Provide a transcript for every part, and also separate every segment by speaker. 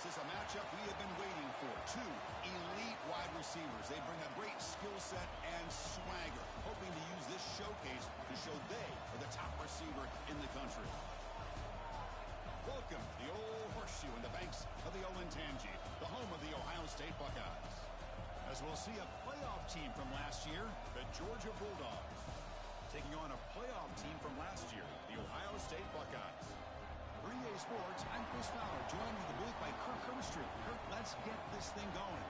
Speaker 1: This is a matchup we have been waiting for. Two elite wide receivers. They bring a great skill set and swagger, hoping to use this showcase to show they are the top receiver in the country. Welcome to the Old Horseshoe in the banks of the Olentangy, the home of the Ohio State Buckeyes. As we'll see a playoff team from last year, the Georgia Bulldogs, taking on a playoff team from last year, the Ohio State Buckeyes. For EA Sports, I'm Chris Fowler, joined in the booth by Kirk Herbstreit. Kirk, let's get this thing going.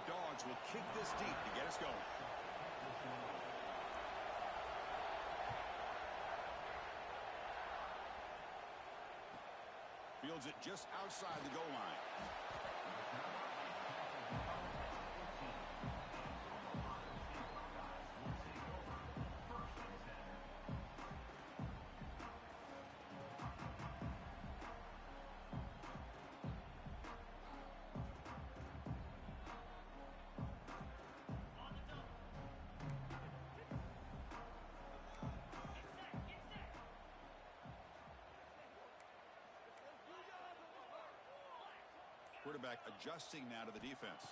Speaker 1: Dogs will kick this deep to get us going. Fields it just outside the goal line. Quarterback adjusting now to the defense.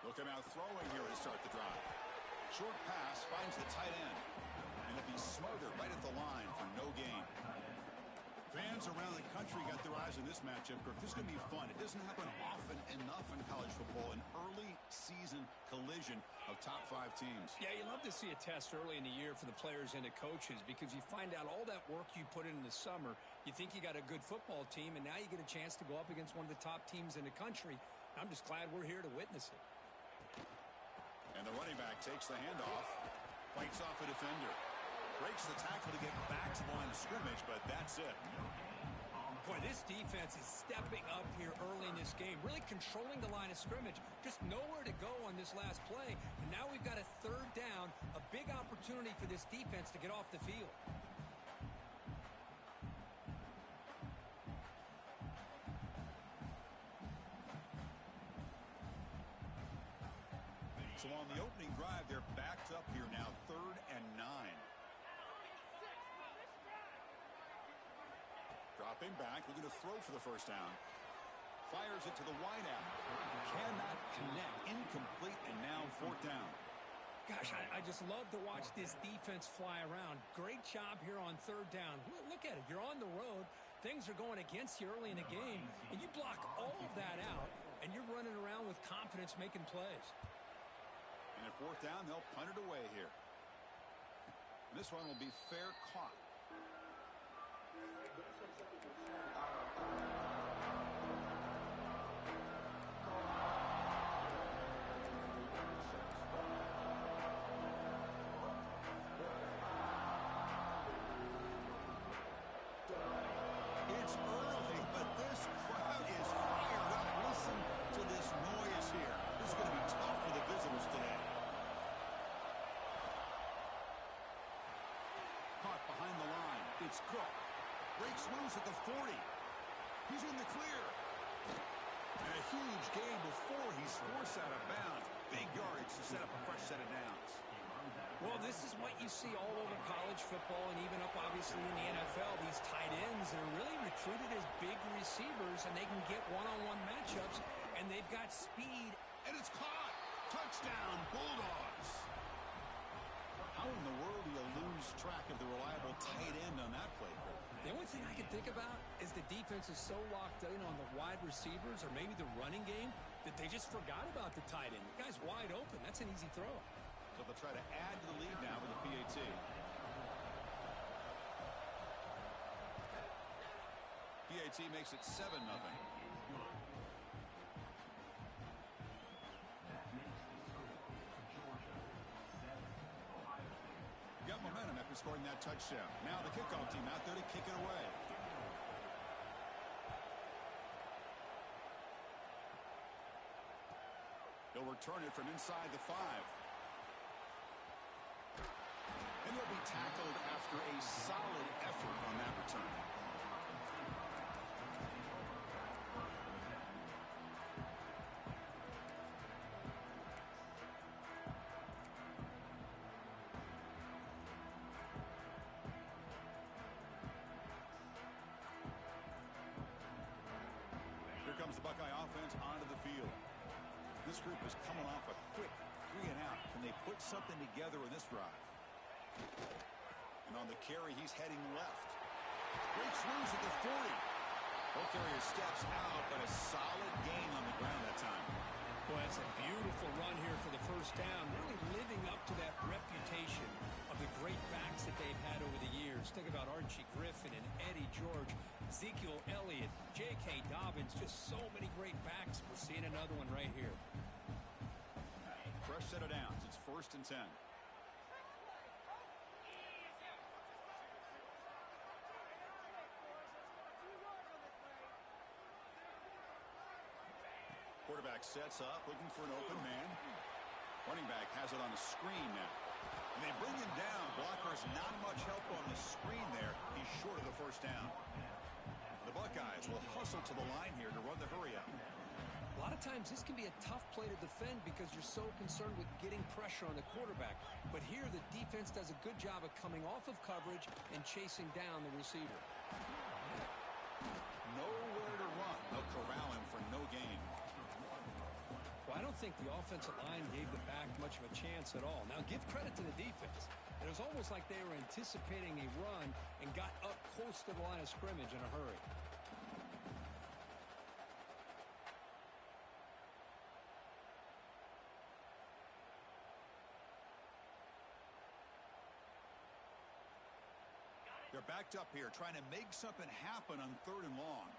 Speaker 1: He'll come out throwing here to start the drive. Short pass finds the tight end. And it'll be smothered right at the line for no gain. Fans around the country got their eyes on this matchup. This is going to be fun. It doesn't happen often enough in college football. An early season collision of top 5 teams.
Speaker 2: Yeah, you love to see a test early in the year for the players and the coaches because you find out all that work you put in the summer. You think you got a good football team, and now you get a chance to go up against one of the top teams in the country. I'm just glad we're here to witness it.
Speaker 1: And the running back takes the handoff, fights off a defender. Breaks the tackle to get back to the line of scrimmage, but that's it.
Speaker 2: Boy, this defense is stepping up here early in this game, really controlling the line of scrimmage. Just nowhere to go on this last play. And now we've got a third down, a big opportunity for this defense to get off the field.
Speaker 1: So on the opening drive, they're backed up here now, 3rd and 9. Dropping back, looking to throw for the first down. Fires it to the wideout. Cannot connect. Incomplete, and now 4th down.
Speaker 2: Gosh, I just love to watch this defense fly around. Great job here on 3rd down. Look at it. You're on the road. Things are going against you early in the game, and you block all of that out, and you're running around with confidence making plays.
Speaker 1: And at 4th down, they'll punt it away here. And this one will be fair caught. It's early, but this crowd is fired up. Listen to this noise here. This is going to be tough for the visitors today. Caught behind the line. It's Cook. Breaks loose at the 40. He's in the clear. And a huge gain before he's forced out of bounds. Big yardage to set up a fresh set of downs.
Speaker 2: Well, this is what you see all over college football and even up, obviously, in the NFL. These tight ends that are really recruited as big receivers, and they can get one-on-one matchups, and they've got speed.
Speaker 1: And it's caught. Touchdown, Bulldogs. How in the world do you lose track of the reliable tight end on that play?
Speaker 2: The only thing I can think about is the defense is so locked in on the wide receivers or maybe the running game that they just forgot about the tight end. The guy's wide open. That's an easy throw.
Speaker 1: So they'll try to add to the lead now with the PAT. PAT makes it 7-0. Got momentum after scoring that touchdown. Now the kickoff team out there to kick it away. He'll return it from inside the 5. And he'll be tackled after a solid effort on that return. Here comes the Buckeye offense onto the field. This group is coming off a quick 3 and out. Can they put something together in this drive? And on the carry, he's heading left. Breaks loose at the 40. Ball carrier steps out, but a solid gain on the ground that time.
Speaker 2: Well, that's a beautiful run here for the first down, really living up to that reputation of the great backs that they've had over the years. Think about Archie Griffin and Eddie George, Ezekiel Elliott, J.K. Dobbins, just so many great backs. We're seeing another one right here.
Speaker 1: Fresh set of downs. It's 1st and 10. Quarterback sets up, looking for an open man. Running back has it on a screen now. And they bring him down. Blockers not much help on the screen there. He's short of the first down. The Buckeyes will hustle to the line here to run the hurry out.
Speaker 2: A lot of times this can be a tough play to defend because you're so concerned with getting pressure on the quarterback. But here the defense does a good job of coming off of coverage and chasing down the receiver.
Speaker 1: Nowhere to run. They'll corral him for no gain.
Speaker 2: Well, I don't think the offensive line gave the back much of a chance at all. Now, give credit to the defense. It was almost like they were anticipating a run and got up close to the line of scrimmage in a hurry.
Speaker 1: They're backed up here, trying to make something happen on 3rd and long.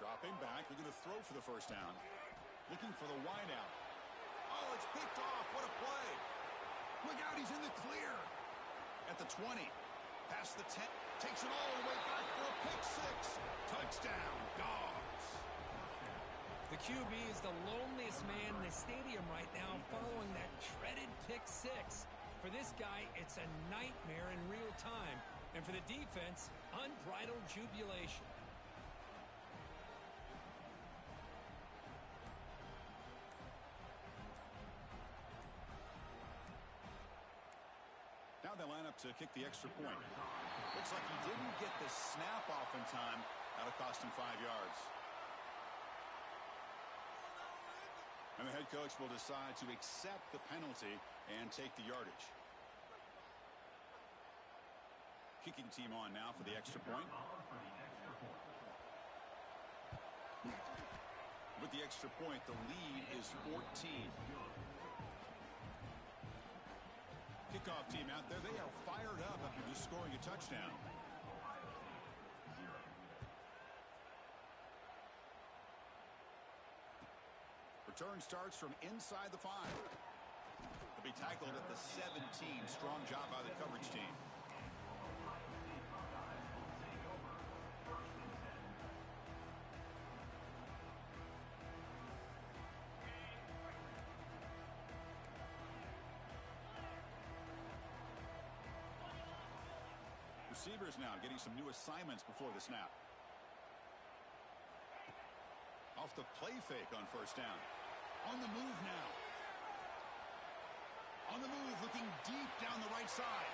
Speaker 1: Dropping back, looking to throw for the first down. Looking for the wideout. Oh, it's picked off. What a play. Look out, he's in the clear. At the 20. Past the 10. Takes it all the way back for a pick 6. Touchdown, Dogs.
Speaker 2: The QB is the loneliest man in the stadium right now following that dreaded pick 6. For this guy, it's a nightmare in real time. And for the defense, unbridled jubilation.
Speaker 1: Now they line up to kick the extra point. Looks like he didn't get the snap off in time. That'll cost him 5 yards. And the head coach will decide to accept the penalty and take the yardage. Kicking team on now for the extra point. With the extra point, the lead is 14. Kickoff team out there, they are fired up after just scoring a touchdown. Return starts from inside the 5. They'll be tackled at the 17. Strong job by the coverage team. Receivers now getting some new assignments before the snap. Off the play fake on first down. On the move now. On the move, looking deep down the right side.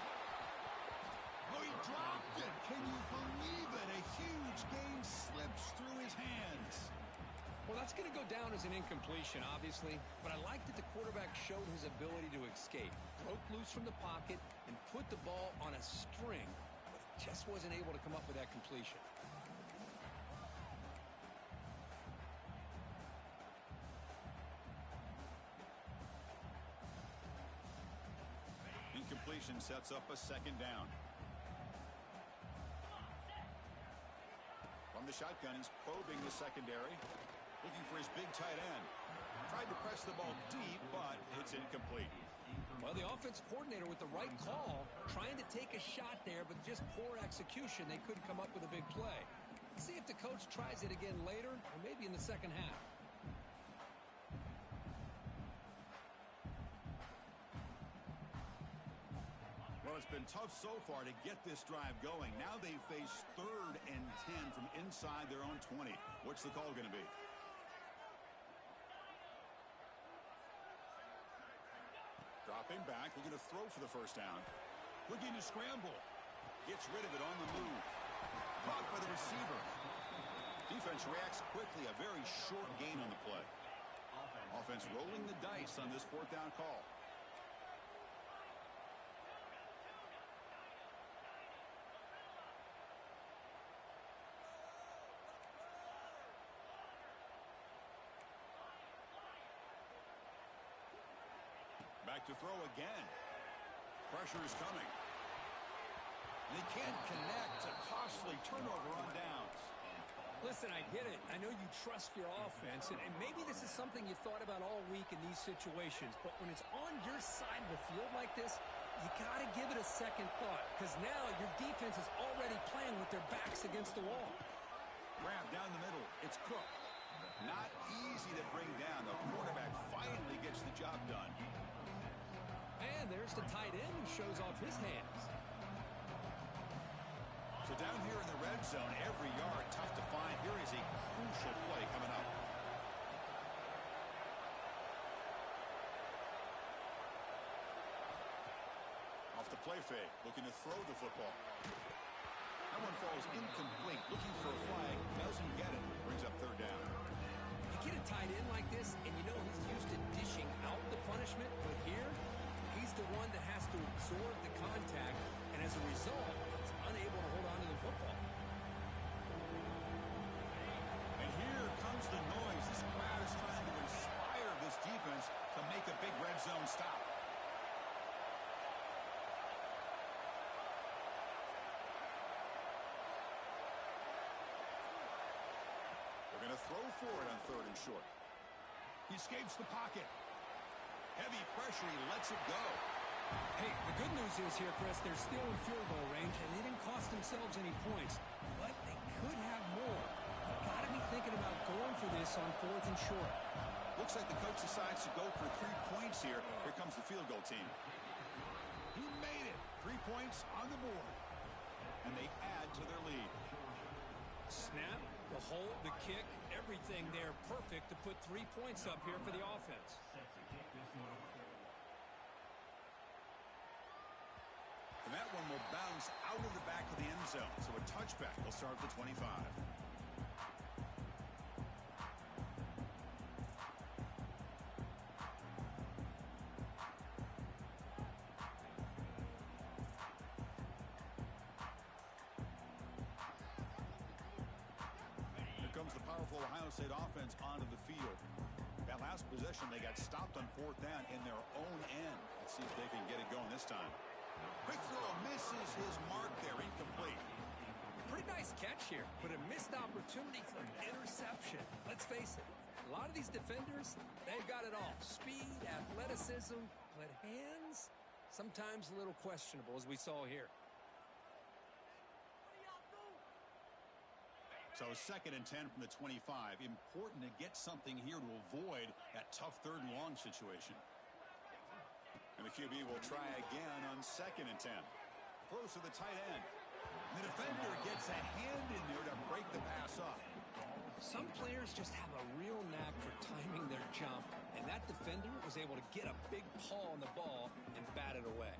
Speaker 1: Oh, he dropped it. Can you believe it? A huge gain slips through his hands.
Speaker 2: Well, that's going to go down as an incompletion, obviously. But I like that the quarterback showed his ability to escape. Broke loose from the pocket and put the ball on a string. Just wasn't able to come up with that completion.
Speaker 1: Incompletion sets up a second down. From the shotgun, he's probing the secondary, looking for his big tight end. Tried to press the ball deep, but it's incomplete.
Speaker 2: Well, the the offensive coordinator with the right call, trying to take a shot there, but just poor execution. They couldn't come up with a big play. Let's see if the coach tries it again later, or maybe in the second half.
Speaker 1: Well, it's been tough so far to get this drive going. Now they face 3rd and 10 from inside their own 20. What's the call going to be? Dropping back, looking to throw for the first down. Looking to scramble. Gets rid of it on the move. Caught by the receiver. Defense reacts quickly. A very short gain on the play. Offense rolling the dice on this 4th down call. Back to throw again. Pressure is coming. And he can't connect. A costly turnover on downs.
Speaker 2: Listen, I get it. I know you trust your offense, and maybe this is something you thought about all week in these situations, but when it's on your side of the field like this, you got to give it a second thought, because now your defense is already playing with their backs against the wall.
Speaker 1: Grab down the middle. It's Cook. Not easy to bring down. The quarterback finally gets the job done.
Speaker 2: And there's the tight end who shows off his hands.
Speaker 1: So down here in the red zone, every yard tough to find. Here is a crucial play coming up. Off the play fake, looking to throw the football. That one falls incomplete, looking for a flag, doesn't get it, brings up 3rd down.
Speaker 2: You get a tight end like this, and you know he's used to dishing out the punishment, but here, he's the one that has to absorb the contact, and as a result, he's unable to hold on to the football.
Speaker 1: And here comes the noise. This crowd is trying to inspire this defense to make a big red zone stop. They're going to throw for it on 3rd and short. He escapes the pocket. Heavy pressure, he lets it go.
Speaker 2: Hey, the good news is here, Chris, they're still in field goal range, and they didn't cost themselves any points. But they could have more. You've got to be thinking about going for this on 4th and short.
Speaker 1: Looks like the coach decides to go for 3 points here. Here comes the field goal team. He made it. 3 points on the board. And they add to their lead.
Speaker 2: Snap, the hold, the kick, everything there perfect to put 3 points up here for the offense.
Speaker 1: And that one will bounce out of the back of the end zone. So a touchback will start at the 25. Here comes the powerful Ohio State offense onto the field. That last possession, they got stopped on 4th down in their own end. Let's see if they can get it going this time. Quick throw, misses his mark there, incomplete.
Speaker 2: Pretty nice catch here, but a missed opportunity for an interception. Let's face it, a lot of these defenders, they've got it all. Speed, athleticism, but hands, sometimes a little questionable, as we saw here.
Speaker 1: So 2nd and 10 from the 25. Important to get something here to avoid that tough 3rd and long situation. And the QB will try again on 2nd and 10. Throws to the tight end. And the defender gets a hand in there to break the pass up.
Speaker 2: Some players just have a real knack for timing their jump, and that defender was able to get a big paw on the ball and bat it away.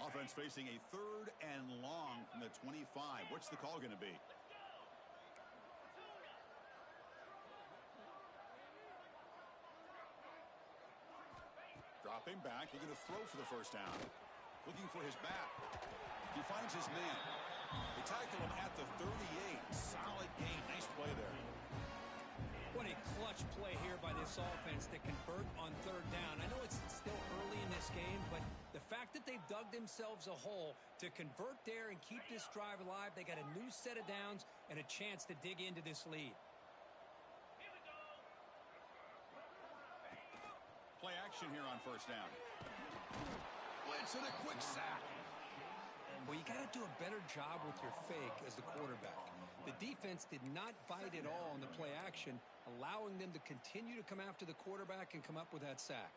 Speaker 1: Offense facing a 3rd and long from the 25. What's the call going to be? Dropping back, looking to throw for the first down. Looking for his back. He finds his man. They tackle him at the 38. Solid gain. Nice play there.
Speaker 2: What a clutch play here by this offense to convert on 3rd down. I know it's still early in this game, but the fact that they've dug themselves a hole to convert there and keep this drive alive, they got a new set of downs and a chance to dig into this lead.
Speaker 1: action here on first down. Blitz and a quick sack.
Speaker 2: Well, you got to do a better job with your fake as the quarterback. The defense did not bite at all on the play action, allowing them to continue to come after the quarterback and come up with that sack.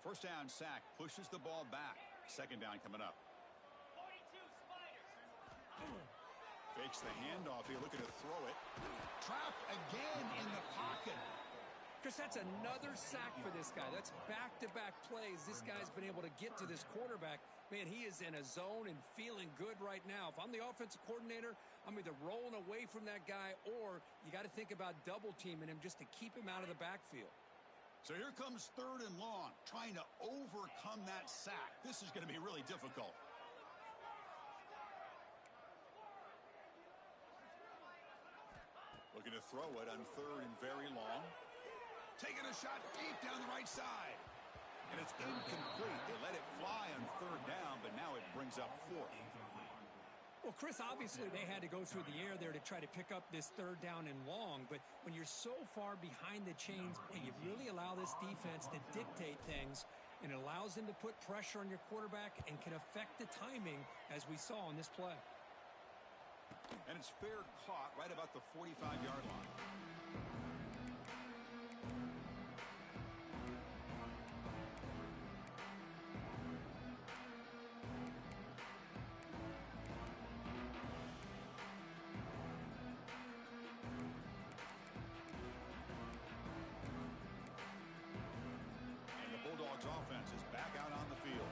Speaker 1: First down sack pushes the ball back. Second down coming up. Fakes the handoff here, looking to throw it. Trapped again in the pocket.
Speaker 2: Chris, that's another sack for this guy. That's back-to-back plays. This guy's been able to get to this quarterback. Man, he is in a zone and feeling good right now. If I'm the offensive coordinator, I'm either rolling away from that guy or you got to think about double-teaming him just to keep him out of the backfield.
Speaker 1: So here comes third and long, trying to overcome that sack. This is going to be really difficult. Looking to throw it on third and very long. Taking a shot deep down the right side. And it's incomplete. They let it fly on third down, but now it brings up fourth.
Speaker 2: Well, Chris, obviously they had to go through the air there to try to pick up this third down and long, but when you're so far behind the chains, you really allow this defense to dictate things, and it allows them to put pressure on your quarterback and can affect the timing, as we saw on this play.
Speaker 1: And it's fair caught right about the 45-yard line. Offense is back out on the field.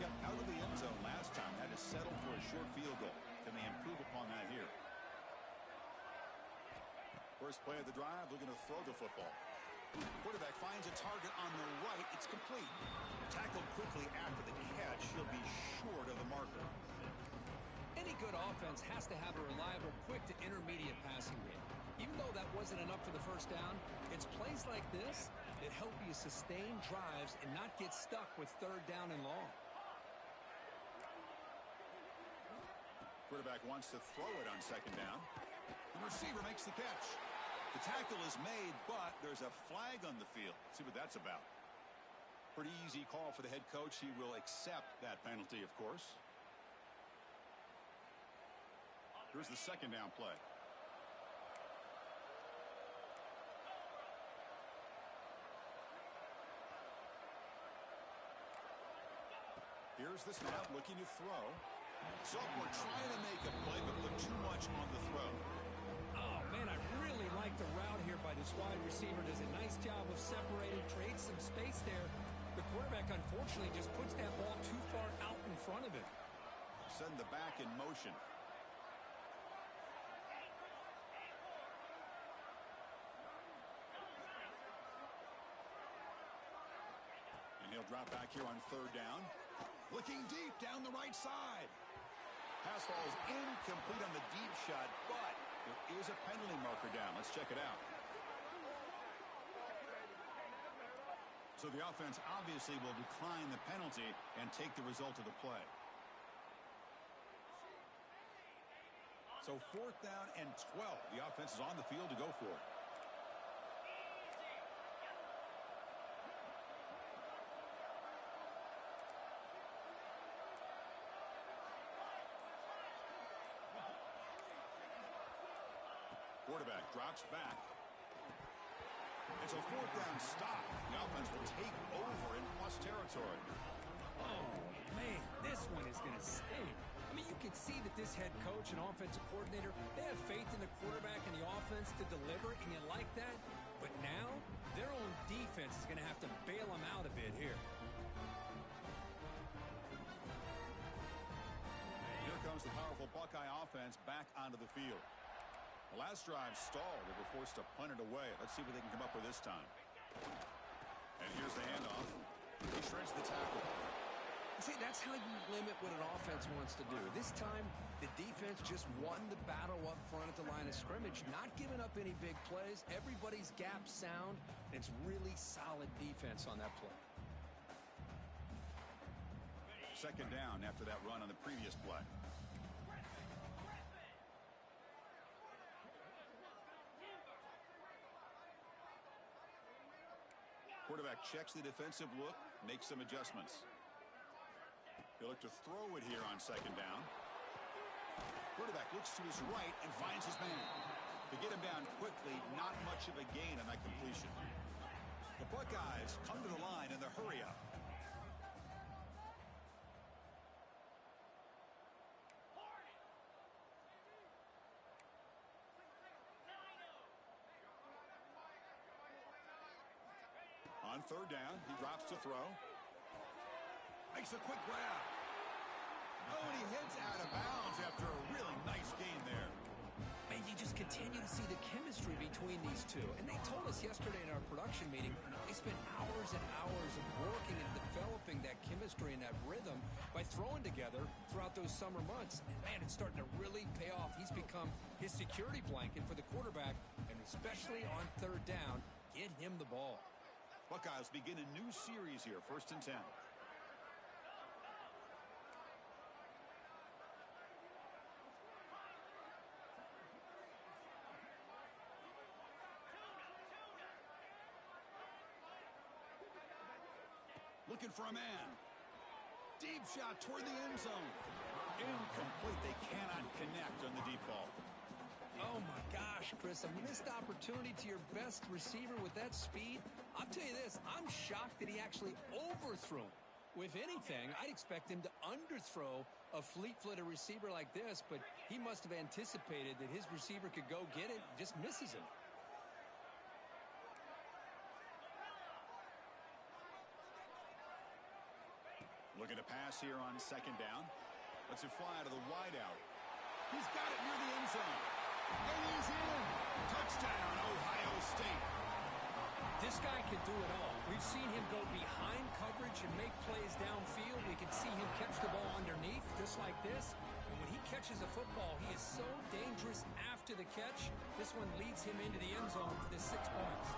Speaker 1: Kept out of the end zone last time. Had to settle for a short field goal. Can they improve upon that here? First play of the drive, looking to throw the football. Quarterback finds a target on the right. It's complete. Tackled quickly after the catch. He'll be short of the marker.
Speaker 2: Any good offense has to have a reliable, quick to intermediate passing game. Even though that wasn't enough for the first down, it's plays like this that help you sustain drives and not get stuck with third down and long.
Speaker 1: Quarterback wants to throw it on second down. The receiver makes the catch. The tackle is made, but there's a flag on the field. Let's see what that's about. Pretty easy call for the head coach. He will accept that penalty, of course. Here's the second down play. Here's the snap, looking to throw. So we're trying to make a play, but put too much on the throw.
Speaker 2: Oh, man, I really like the route here by this wide receiver. Does a nice job of separating, creates some space there. The quarterback, unfortunately, just puts that ball too far out in front of him.
Speaker 1: Send the back in motion. And he'll drop back here on third down. Looking deep down the right side. Pass falls incomplete on the deep shot, but there is a penalty marker down. Let's check it out. So the offense obviously will decline the penalty and take the result of the play. So fourth down and 12. The offense is on the field to go for it. Quarterback drops back. It's a fourth down stop. The offense will take over in plus territory.
Speaker 2: Oh, man, this one is going to sting. I mean, you can see that this head coach and offensive coordinator, they have faith in the quarterback and the offense to deliver, and you like that. But now, their own defense is going to have to bail them out a bit here.
Speaker 1: Here comes the powerful Buckeye offense back onto the field. The last drive stalled. They were forced to punt it away. Let's see what they can come up with this time. And here's the handoff. He shreds the tackle.
Speaker 2: See, that's how you limit what an offense wants to do. This time, the defense just won the battle up front at the line of scrimmage, not giving up any big plays. Everybody's gap sound, and it's really solid defense on that play.
Speaker 1: Second down after that run on the previous play. Quarterback checks the defensive look, makes some adjustments. He'll look to throw it here on second down. Quarterback looks to his right and finds his man. To get him down quickly, not much of a gain on that completion. The Buckeyes come to the line in the hurry-up. On third down, he drops to throw. Makes a quick grab. Oh, and he heads out of bounds after a really nice gain there.
Speaker 2: And you just continue to see the chemistry between these two. And they told us yesterday in our production meeting, they spent hours and hours of working and developing that chemistry and that rhythm by throwing together throughout those summer months. And, man, it's starting to really pay off. He's become his security blanket for the quarterback, and especially on third down, get him the ball.
Speaker 1: Buckeyes begin a new series here, 1st and 10. Looking for a man. Deep shot toward the end zone. Incomplete. They cannot connect on the deep ball.
Speaker 2: Oh, my gosh, Chris, a missed opportunity to your best receiver with that speed. I'll tell you this, I'm shocked that he actually overthrew him. With anything, I'd expect him to underthrow a fleet-footed receiver like this, but he must have anticipated that his receiver could go get it, just misses him.
Speaker 1: Looking to pass here on second down. Lets it fly out of the wideout. He's got it near the end zone. And he's in. Touchdown, Ohio State.
Speaker 2: This guy can do it all. We've seen him go behind coverage and make plays downfield. We can see him catch the ball underneath just like this. And when he catches a football, he is so dangerous after the catch. This one leads him into the end zone for the 6 points.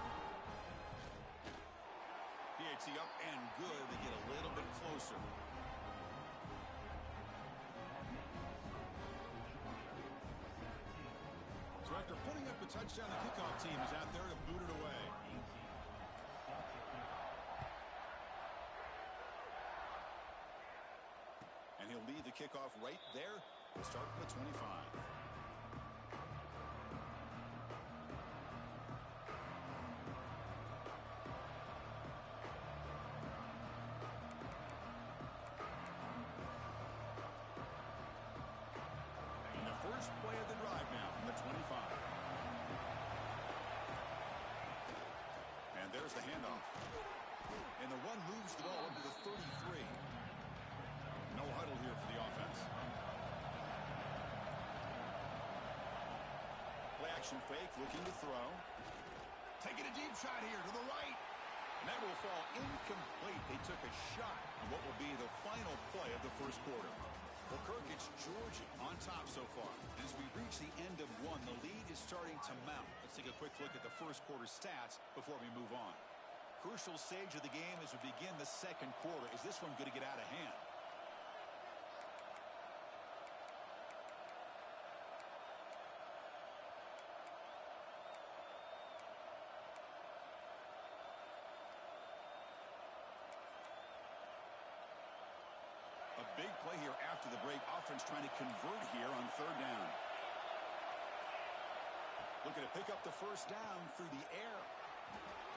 Speaker 1: PAT up and good. They get a little bit closer. So after putting up a touchdown, the kickoff team is out there to boot it away. And he'll lead the kickoff right there to start from the 25. First play of the drive now from the 25. And there's the handoff. And the run moves the ball up to the 33. No huddle here for the offense. Play action fake, looking to throw. Taking a deep shot here to the right. And that will fall incomplete. They took a shot on what will be the final play of the first quarter. Well, Kirk, it's Georgia on top so far. As we reach the end of one, the lead is starting to mount. Let's take a quick look at the first quarter stats before we move on. Crucial stage of the game as we begin the second quarter. Is this one going to get out of hand? A big play here after the break. Offense trying to convert here on third down. Looking to pick up the first down through the air.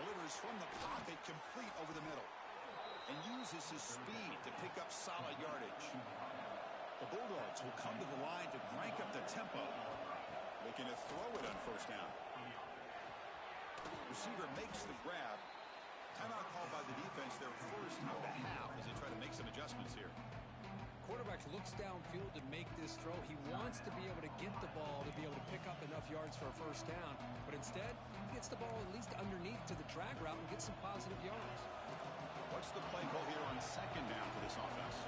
Speaker 1: Delivers from the pocket, complete over the middle. And uses his speed to pick up solid yardage. The Bulldogs will come to the line to crank up the tempo. Looking to throw it on first down. Receiver makes the grab. Timeout called by the defense, their first of the half, as they try to make some adjustments here.
Speaker 2: Quarterback looks downfield to make this throw. He wants to be able to get the ball to be able to pick up enough yards for a first down. But instead, he gets the ball at least underneath to the drag route and gets some positive yards.
Speaker 1: What's the play call here on second down for this offense?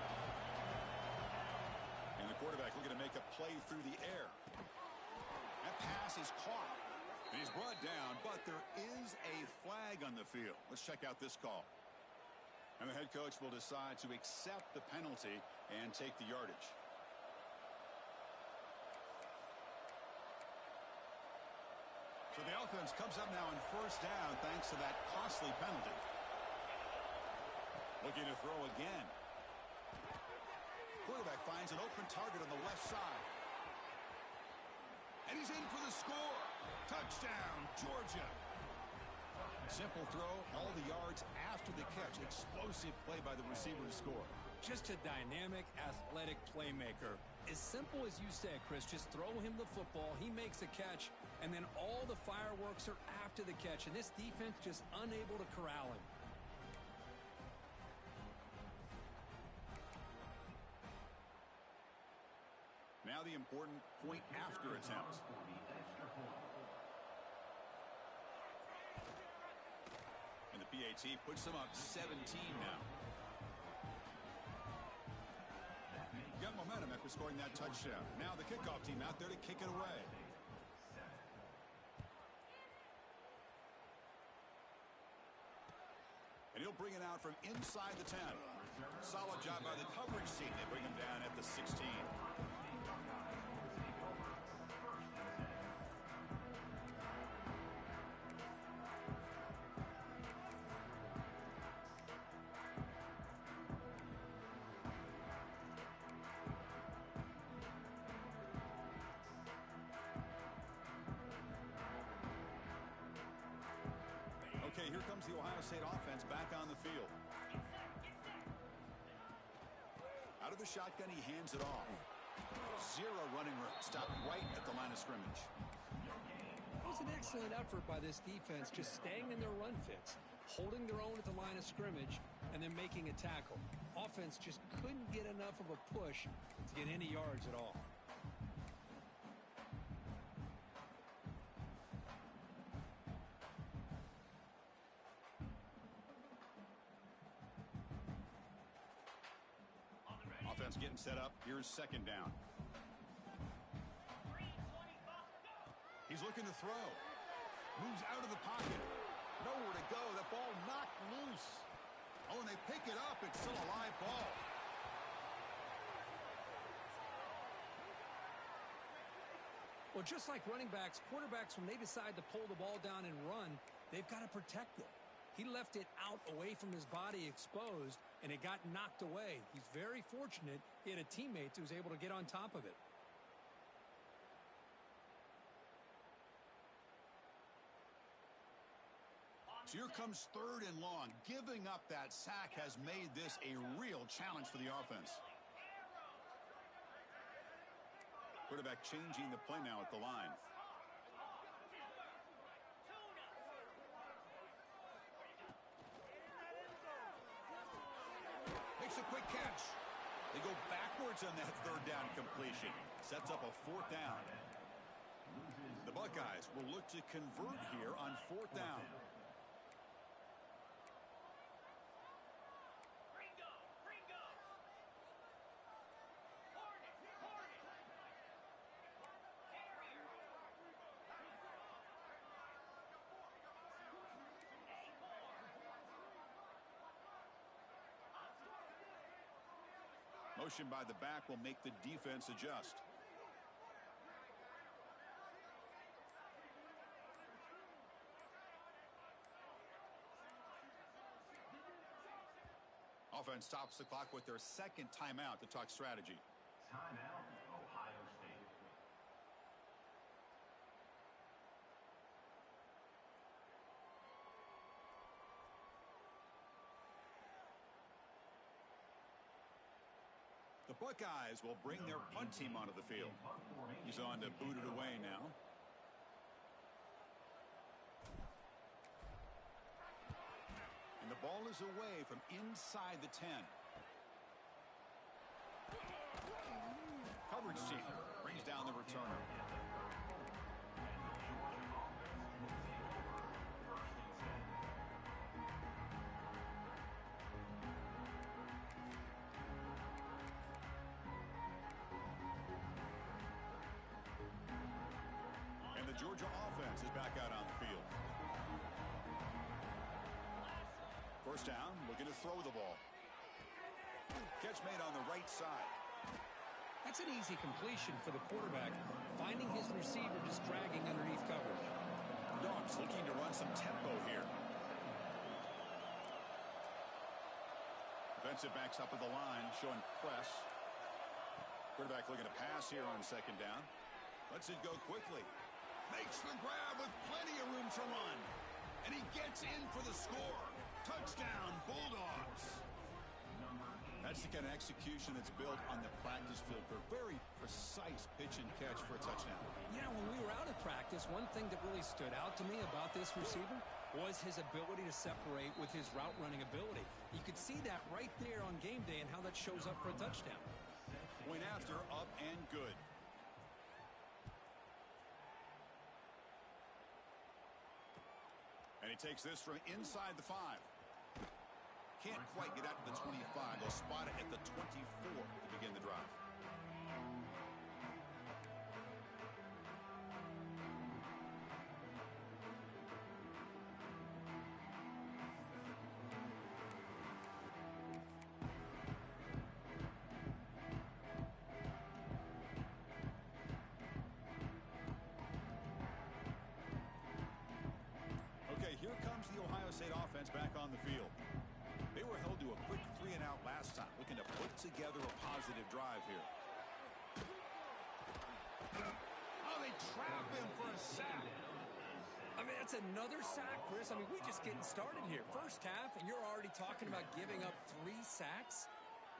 Speaker 1: And the quarterback looking to make a play through the air. That pass is caught. And he's brought down, but there is a flag on the field. Let's check out this call. And the head coach will decide to accept the penalty and take the yardage. So the offense comes up now on first down thanks to that costly penalty. Looking to throw again. Quarterback finds an open target on the left side. And he's in for the score. Touchdown, Georgia. Simple throw, all the yards after the catch. Explosive play by the receiver to score.
Speaker 2: Just a dynamic, athletic playmaker. As simple as you said, Chris, just throw him the football, he makes a catch, and then all the fireworks are after the catch, and this defense just unable to corral him.
Speaker 1: Now the important point after attempt. And the PAT puts them up 17 now. Got momentum after scoring that touchdown. Now the kickoff team out there to kick it away. And he'll bring it out from inside the 10. Solid job by the coverage team. They bring him down at the 16. Okay, here comes the Ohio State offense back on the field. Out of the shotgun, he hands it off. Zero running room. Stopped right at the line of scrimmage.
Speaker 2: It was an excellent effort by this defense, just staying in their run fits, holding their own at the line of scrimmage, and then making a tackle. Offense just couldn't get enough of a push to get any yards at all. Offense getting set up. Here's second down. He's looking to throw. Moves out of the pocket. Nowhere to go. The ball knocked loose. Oh, and they pick it up. It's still a live ball. Well, just like running backs, quarterbacks, when they decide to pull the ball down and run, they've got to protect it. He left it out away from his body exposed, and it got knocked away. He's very fortunate he had a teammate who was able to get on top of it.
Speaker 1: So here comes third and long. Giving up that sack has made this a real challenge for the offense. Quarterback changing the play now at the line. Makes a quick catch. They go backwards on that third down completion. Sets up a fourth down. The Buckeyes will look to convert here on fourth down. Motion by the back will make the defense adjust. Offense stops the clock with their second timeout to talk strategy.
Speaker 3: Timeout, Ohio State.
Speaker 1: The Buckeyes will bring their punt team onto the field. He's on to boot it away now. And the ball is away from inside the 10. Coverage team brings down the returner. The Georgia offense is back out on the field. First down, looking to throw the ball. Catch made on the right side.
Speaker 2: That's an easy completion for the quarterback, finding his receiver just dragging underneath coverage.
Speaker 1: Dogs looking to run some tempo here. Defensive backs up at the line, showing press. Quarterback looking to pass here on second down. Lets it go quickly. Makes the grab with plenty of room to run. And he gets in for the score. Touchdown, Bulldogs. That's the kind of execution that's built on the practice field for very precise pitch and catch for a touchdown.
Speaker 2: Yeah, when we were out at practice, one thing that really stood out to me about this receiver was his ability to separate with his route running ability. You could see that right there on game day and how that shows up for a touchdown.
Speaker 1: Point after, up and good. And he takes this from inside the 5. Can't quite get out to the 25. They'll spot it at the 24 to begin the drive. Okay, here comes the Ohio State offense back on the field. They were held to a quick 3-and-out last time, looking to put together a positive drive here. Oh, they trap him for a sack.
Speaker 2: I mean, that's another sack, Chris. I mean, we're just getting started here. First half, and you're already talking about giving up 3 sacks.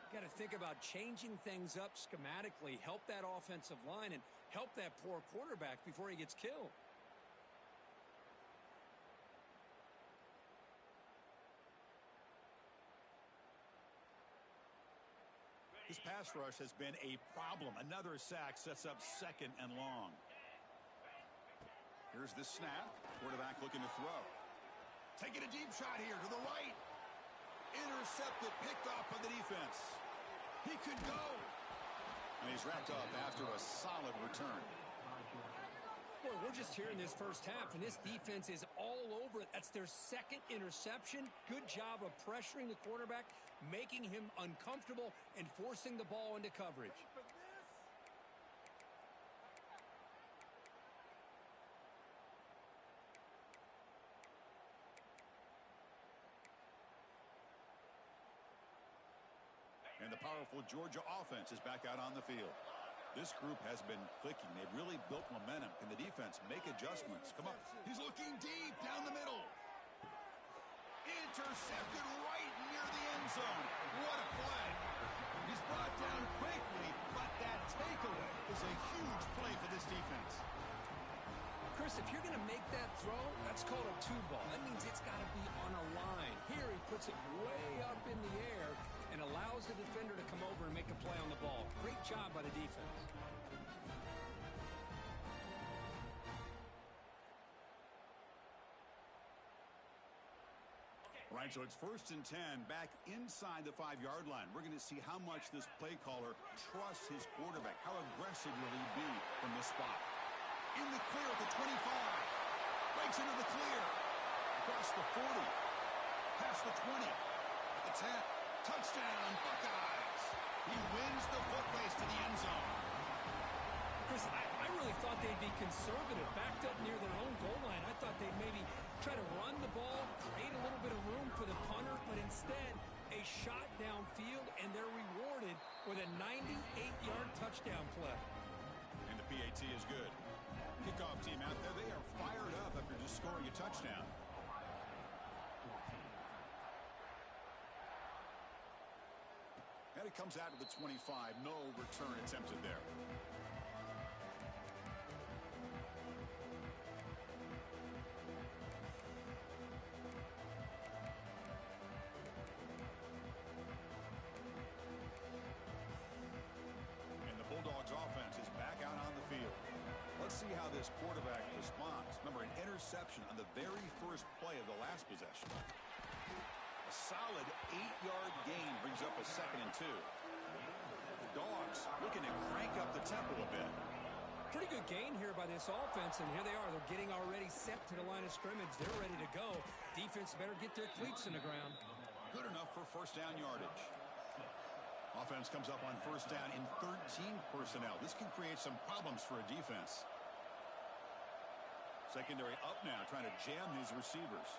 Speaker 2: You got to think about changing things up schematically, help that offensive line, and help that poor quarterback before he gets killed.
Speaker 1: This pass rush has been a problem. Another sack sets up second and long. Here's the snap. Quarterback looking to throw. Taking a deep shot here to the right. Intercepted, picked off by the defense. He could go. And he's wrapped up after a solid return.
Speaker 2: Boy, we're just here in this first half, and this defense is all over it. That's their second interception. Good job of pressuring the quarterback, making him uncomfortable, and forcing the ball into coverage.
Speaker 1: And the powerful Georgia offense is back out on the field. This group has been clicking. They've really built momentum. Can the defense make adjustments? Come on. He's looking deep down the middle. Intercepted right near the end zone. What a play. He's brought down quickly, but that takeaway is a huge play for this defense.
Speaker 2: Chris, if you're going to make that throw, that's called a 2-ball. That means it's got to be on a line. Here he puts it way up in the air and allows the defender to come over and make a play on the ball. Great job by the defense.
Speaker 1: Right, so it's 1st and 10 back inside the 5-yard line. We're going to see how much this play caller trusts his quarterback. How aggressive will he be from this spot? In the clear at the 25. Breaks into the clear. Across the 40. Past the 20. At the 10. Touchdown, Buckeyes. He wins the foot race to the end zone.
Speaker 2: Chris, I really thought they'd be conservative, backed up near their own goal line. I thought they'd maybe try to run the ball, create a little bit of room for the punter, but instead a shot downfield, and they're rewarded with a 98-yard touchdown play.
Speaker 1: And the PAT is good. Kickoff team out there, they are fired up after just scoring a touchdown. And it comes out of the 25. No return attempted there. And the Bulldogs offense is back out on the field. Let's see how this quarterback responds. Remember, an interception on the very first play of the last possession. A solid 8-yard gain brings up a 2nd and 2. The Dogs looking to crank up the tempo a bit.
Speaker 2: Pretty good gain here by this offense, and here they are. They're getting already set to the line of scrimmage. They're ready to go. Defense better get their cleats in the ground.
Speaker 1: Good enough for first down yardage. Offense comes up on first down in 13 personnel. This can create some problems for a defense. Secondary up now, trying to jam these receivers.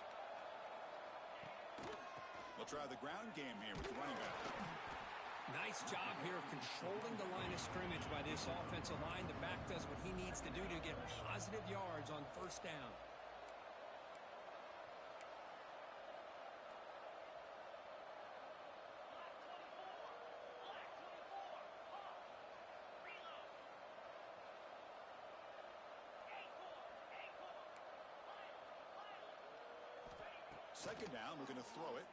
Speaker 1: They'll try the ground game here with the running back.
Speaker 2: Nice job here of controlling the line of scrimmage by this offensive line. The back does what he needs to do to get positive yards on first down.
Speaker 1: Second down, looking to throw it.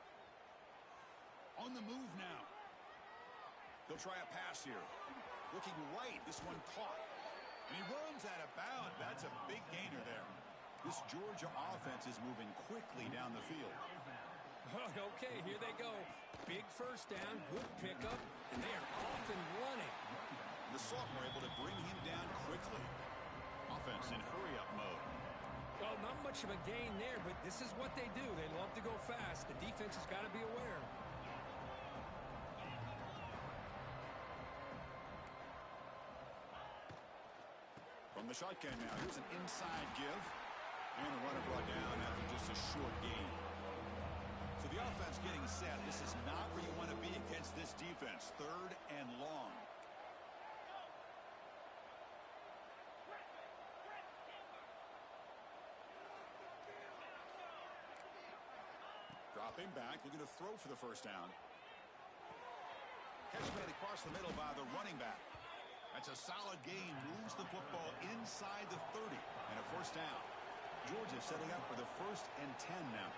Speaker 1: On the move now. They'll try a pass here. Looking right, this one caught. And he runs out of bounds. That's a big gainer there. This Georgia offense is moving quickly down the field.
Speaker 2: Okay, here they go. Big first down, good pickup, and they are off and running.
Speaker 1: The Sultan were able to bring him down quickly. Offense in hurry-up mode.
Speaker 2: Well, not much of a gain there, but this is what they do. They love to go fast. The defense has got to be aware.
Speaker 1: From the shotgun now, here's an inside give. And the runner brought down after just a short gain. So the offense getting set. This is not where you want to be against this defense. Third and long. Dropping back, looking to throw for the first down. Catch made across the middle by the running back. That's a solid gain. Moves the football inside the 30. And a first down. Georgia setting up for the 1st and 10 now.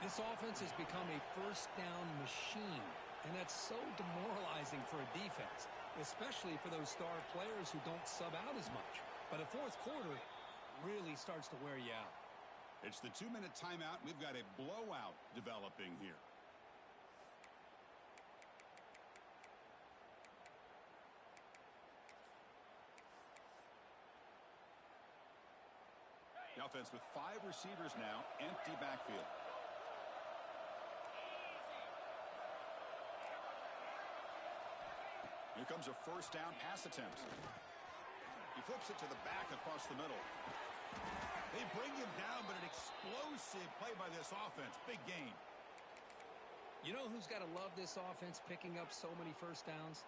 Speaker 2: This offense has become a first down machine. And that's so demoralizing for a defense, especially for those star players who don't sub out as much. But the fourth quarter really starts to wear you out.
Speaker 1: It's the 2-minute timeout. We've got a blowout developing here. The offense with 5 receivers now, empty backfield. Here comes a first down pass attempt. He flips it to the back across the middle. They bring him down, but an explosive play by this offense. Big gain.
Speaker 2: You know who's got to love this offense picking up so many first downs?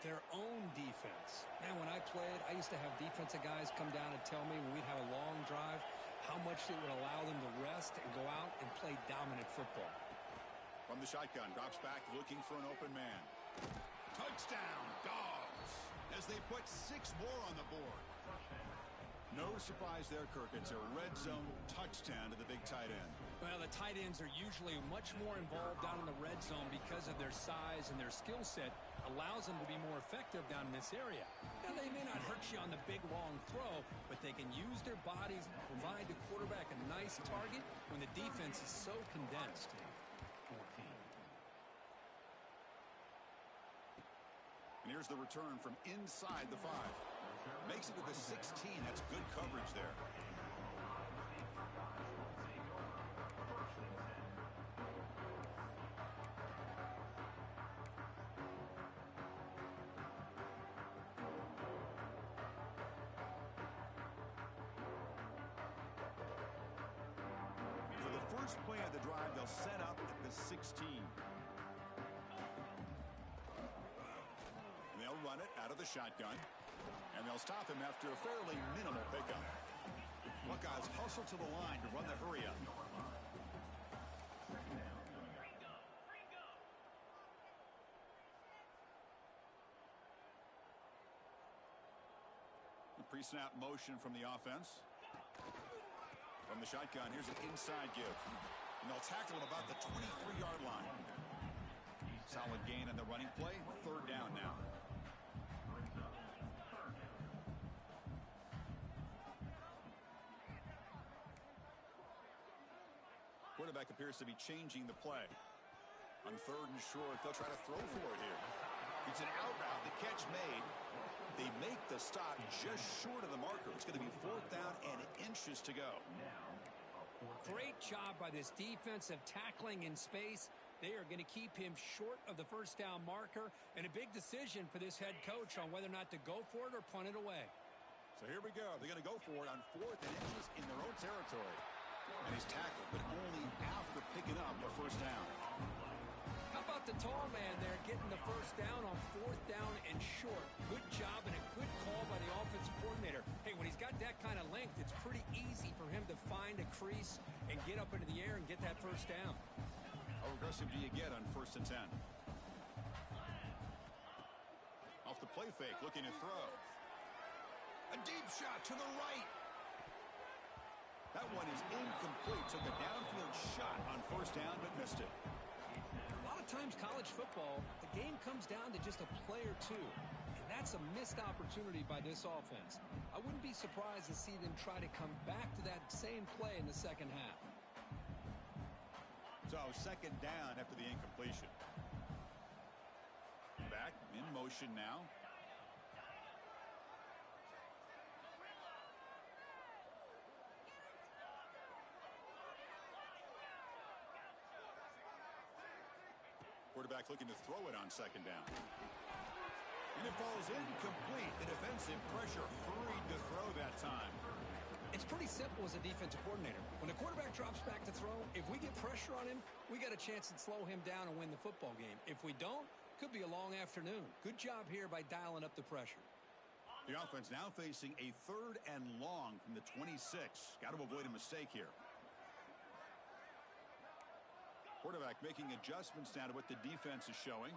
Speaker 2: Their own defense. Man, when I played, I used to have defensive guys come down and tell me when we'd have a long drive how much it would allow them to rest and go out and play dominant football.
Speaker 1: From the shotgun, drops back looking for an open man. Touchdown, Dogs, as they put 6 more on the board. No surprise there, Kirk. It's a red zone touchdown to the big tight end.
Speaker 2: Well, the tight ends are usually much more involved down in the red zone because of their size and their skill set allows them to be more effective down in this area. Now, they may not hurt you on the big, long throw, but they can use their bodies to provide the quarterback a nice target when the defense is so condensed.
Speaker 1: And here's the return from inside the 5. Makes it to the 16. That's good coverage there. For the first play of the drive, they'll set up at the 16. And they'll run it out of the shotgun. And they'll stop him after a fairly minimal pickup. Buckeyes hustle to the line to run the hurry-up. The pre-snap motion from the offense. From the shotgun, here's an inside give. And they'll tackle him about the 23-yard line. Solid gain on the running play. 3rd down now. Quarterback appears to be changing the play. On 3rd and short, they'll try to throw for it here. It's an out route. The catch made. They make the stop just short of the marker. It's going to be 4th down and inches to go.
Speaker 2: Great job by this defensive tackling in space. They are going to keep him short of the first down marker, and a big decision for this head coach on whether or not to go for it or punt it away.
Speaker 1: So here we go. They're going to go for it on 4th and inches in their own territory. And he's tackled, but only after picking up a first down.
Speaker 2: How about the tall man there getting the first down on 4th down and short? Good job and a good call by the offensive coordinator. Hey, when he's got that kind of length, it's pretty easy for him to find a crease and get up into the air and get that first down.
Speaker 1: How aggressive do you get on 1st and 10? Off the play fake, looking to throw. A deep shot to the right. That one is incomplete. Took a downfield shot on 1st down, but missed it.
Speaker 2: A lot of times college football, the game comes down to just a play or two. And that's a missed opportunity by this offense. I wouldn't be surprised to see them try to come back to that same play in the second half.
Speaker 1: So 2nd down after the incompletion. Back in motion now. Quarterback looking to throw it on 2nd down. And it falls incomplete. The defensive pressure hurried to throw that time.
Speaker 2: It's pretty simple as a defensive coordinator. When the quarterback drops back to throw, if we get pressure on him, we got a chance to slow him down and win the football game. If we don't, could be a long afternoon. Good job here by dialing up the pressure.
Speaker 1: The offense now facing a 3rd and long from the 26. Got to avoid a mistake here. Quarterback making adjustments now to what the defense is showing.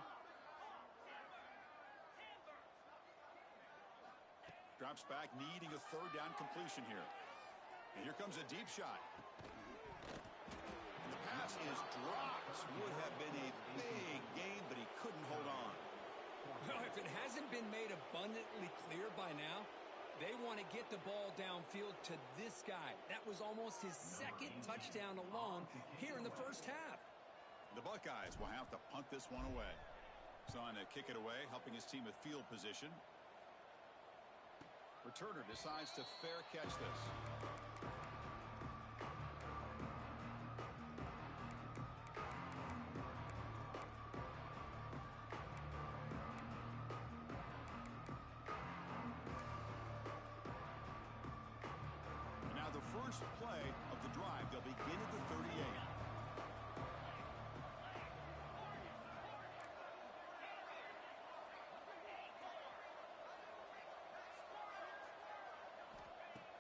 Speaker 1: Drops back, needing a 3rd down completion here. And here comes a deep shot. And the pass is dropped. Would have been a big gain, but he couldn't hold on.
Speaker 2: Well, if it hasn't been made abundantly clear by now, they want to get the ball downfield to this guy. That was almost his 2nd touchdown alone here in the first half.
Speaker 1: The Buckeyes will have to punt this one away. Son to kick it away, helping his team with field position. Returner decides to fair catch this. And now the first play of the drive. They'll begin at the 38.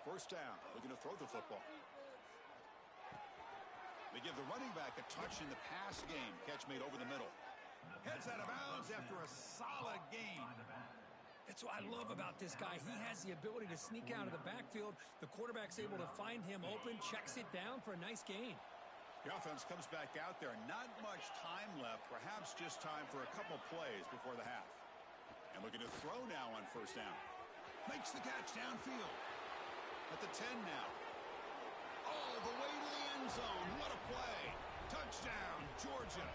Speaker 1: First down, looking to throw the football. They give the running back a touch in the pass game. Catch made over the middle. Heads out of bounds after a solid gain.
Speaker 2: That's what I love about this guy. He has the ability to sneak out of the backfield. The quarterback's able to find him open, checks it down for a nice gain.
Speaker 1: The offense comes back out there. Not much time left. Perhaps just time for a couple plays before the half. And looking to throw now on 1st down. Makes the catch downfield. At the 10 now. All the way to the end zone. What a play. Touchdown, Georgia.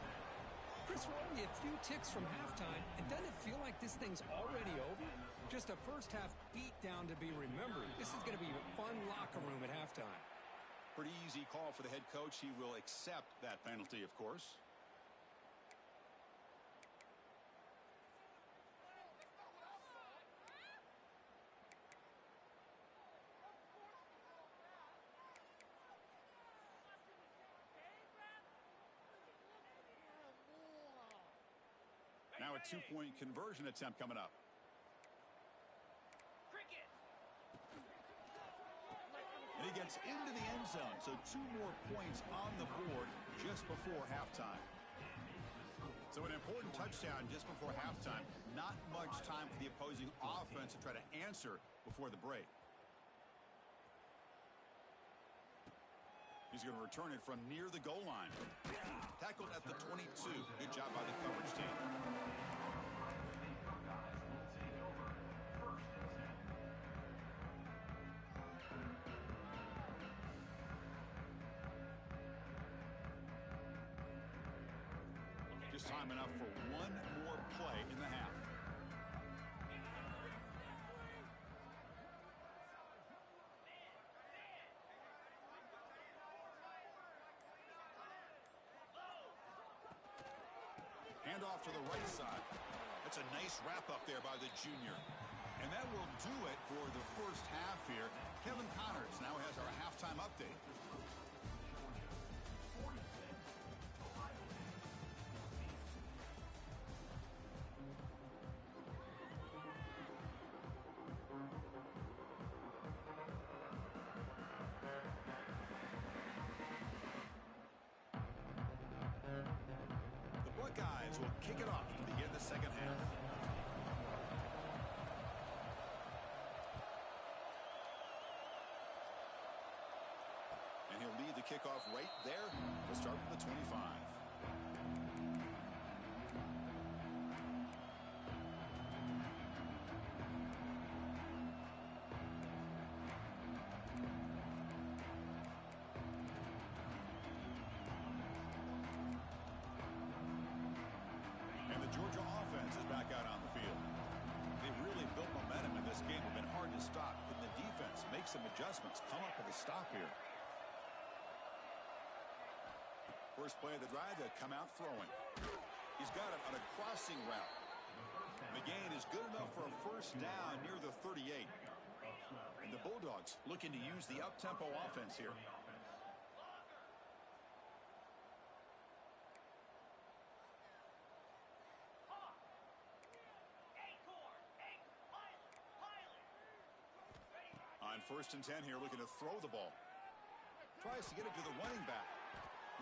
Speaker 2: Chris, we're only a few ticks from halftime, and doesn't it feel like this thing's already over? Just a first half beatdown to be remembered. This is going to be a fun locker room at halftime.
Speaker 1: Pretty easy call for the head coach. He will accept that penalty, of course. Now a 2-point conversion attempt coming up. And he gets into the end zone, so 2 more points on the board just before halftime. So an important touchdown just before halftime. Not much time for the opposing offense to try to answer before the break. He's going to return it from near the goal line. Tackled at the 22. Good job by the coverage team. Just time enough for one more play in the half. Handoff to the right side. That's a nice wrap up there by the junior. And that will do it for the first half here. Kevin Connors now has our halftime update. Bulldogs will kick it off to begin the second half. And he'll lead the kickoff right there to start from the 25. Georgia offense is back out on the field. They really built momentum in this game. It's been hard to stop. But the defense make some adjustments, come up with a stop here. First play of the drive, they'll come out throwing. He's got it on a crossing route. The gain is good enough for a first down near the 38. And the Bulldogs looking to use the up-tempo offense here. On 1st and 10 here, looking to throw the ball. Tries to get it to the running back.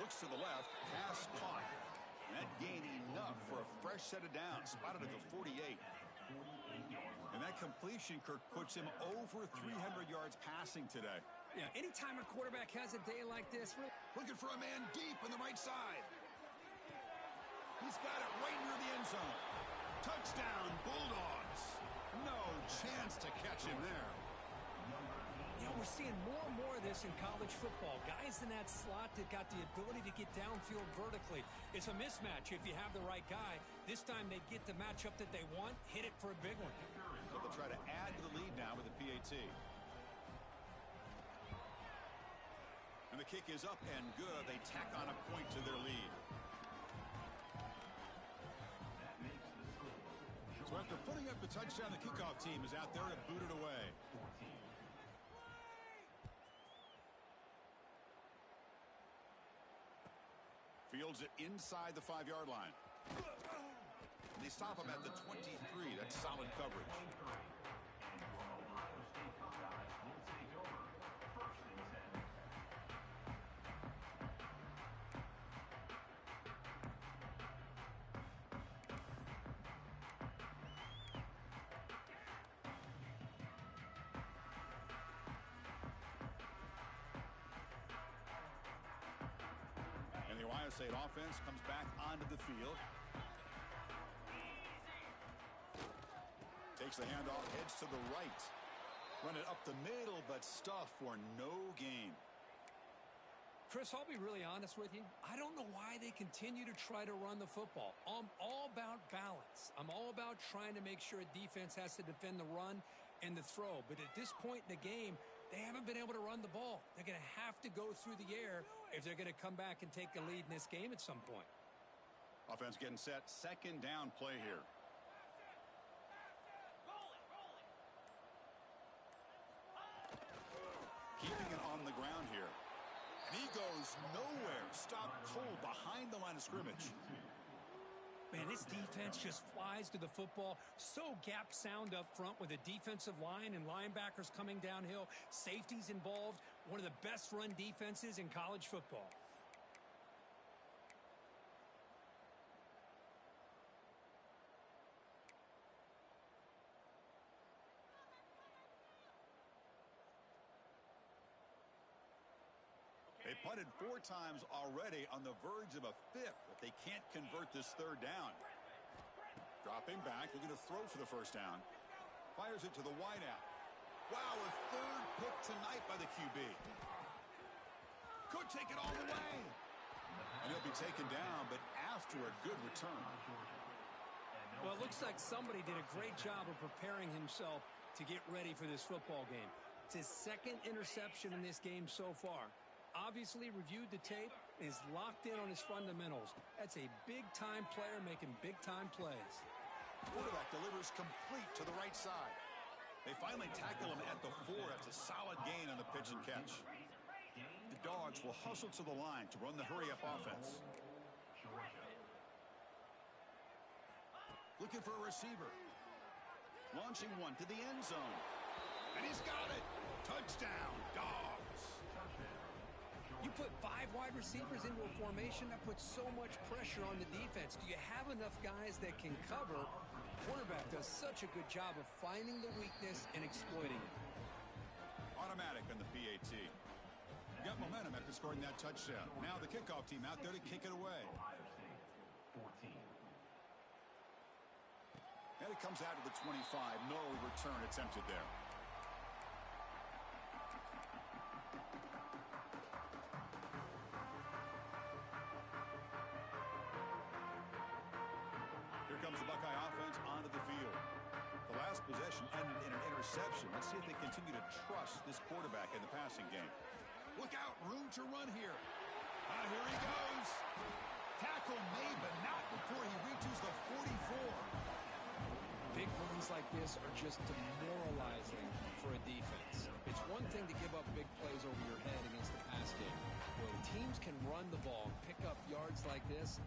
Speaker 1: Looks to the left, pass caught. And that gain enough for a fresh set of downs, spotted at the 48. And that completion, Kirk, puts him over 300 yards passing today.
Speaker 2: Yeah, anytime a quarterback has a day like this.
Speaker 1: Looking for a man deep on the right side. He's got it right near the end zone. Touchdown, Bulldogs. No chance to catch him there.
Speaker 2: You know, we're seeing more and more of this in college football. Guys in that slot that got the ability to get downfield vertically. It's a mismatch if you have the right guy. This time they get the matchup that they want, hit it for a big one.
Speaker 1: So they'll try to add to the lead now with the PAT. And the kick is up and good. They tack on a point to their lead. So after putting up the touchdown, the kickoff team is out there to boot it away. Fields it inside the 5-yard line. They stop him at the 23. That's solid coverage. The Ohio State offense comes back onto the field. Takes the handoff, heads to the right. Run it up the middle, but stuff for no gain.
Speaker 2: Chris, I'll be really honest with you. I don't know why they continue to try to run the football. I'm all about balance. I'm all about trying to make sure a defense has to defend the run and the throw. But at this point in the game, they haven't been able to run the ball. They're going to have to go through the air if they're going to come back and take the lead in this game at some point.
Speaker 1: Offense getting set. Second down play here. Keeping it on the ground here. And he goes nowhere. Stopped cold behind the line of scrimmage.
Speaker 2: Man, this defense just flies to the football. So gap sound up front with a defensive line and linebackers coming downhill. Safeties involved. One of the best run defenses in college football.
Speaker 1: They punted 4 times already, on the verge of a 5th, but they can't convert this 3rd down. Dropping back, looking to throw for the first down. Fires it to the wideout. Wow, a 3rd pick tonight by the QB. Could take it all the way. And he'll be taken down, but after a good return.
Speaker 2: Well, it looks like somebody did a great job of preparing himself to get ready for this football game. It's his 2nd interception in this game so far. Obviously reviewed the tape, is locked in on his fundamentals. That's a big-time player making big-time plays.
Speaker 1: Quarterback delivers complete to the right side. They finally tackle him at the 4. That's a solid gain on the pitch and catch. The Dogs will hustle to the line to run the hurry-up offense. Looking for a receiver. Launching one to the end zone. And he's got it. Touchdown, Dogs.
Speaker 2: You put 5 wide receivers into a formation, that puts so much pressure on the defense. Do you have enough guys that can cover? Quarterback does such a good job of finding the weakness and exploiting it.
Speaker 1: Automatic on the PAT. Got momentum after scoring that touchdown. Now the kickoff team out there to kick it away.
Speaker 3: Ohio State, 14.
Speaker 1: And it comes out to the 25. No return attempted there. Here comes the Buckeye offense onto the field. The last possession ended in an interception. Let's see if they continue to trust this quarterback in the passing game. Look out, room to run here. Here he goes. Tackle made, but not before he reaches the 44.
Speaker 2: Big runs like this are just demoralizing for a defense. It's one thing to give up big plays over your head against the pass game. When teams can run the ball and pick up yards like this,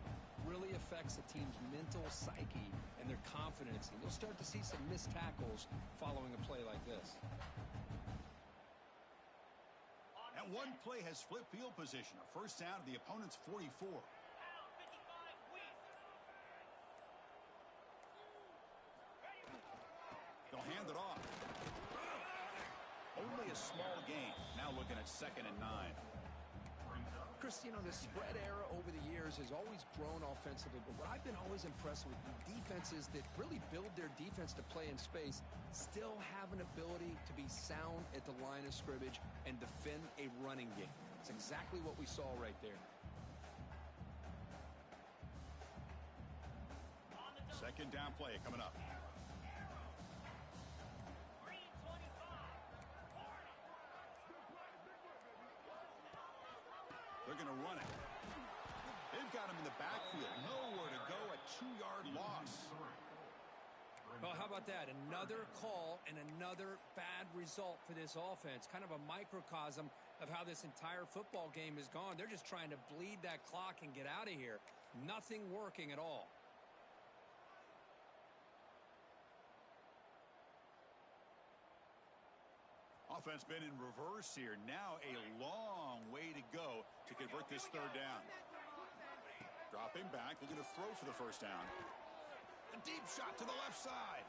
Speaker 2: really affects the team's mental psyche and their confidence. And you'll start to see some missed tackles following a play like this.
Speaker 1: That one play has flipped field position. A first down to the opponent's 44. They'll hand it off. Only a small gain. Now looking at 2nd and 9.
Speaker 2: Chris, you know, the spread era over the years has always grown offensively, but what I've been always impressed with, defenses that really build their defense to play in space still have an ability to be sound at the line of scrimmage and defend a running game. It's exactly what we saw right there.
Speaker 1: Second down play coming up. They're going to run it. They've got him in the backfield. Nowhere to go. A 2-yard loss.
Speaker 2: Well, how about that? Another call and another bad result for this offense. Kind of a microcosm of how this entire football game has gone. They're just trying to bleed that clock and get out of here. Nothing working at all.
Speaker 1: Offense been in reverse here. Now a long way to go to convert this third down. Dropping back, looking to throw for the first down. A deep shot to the left side.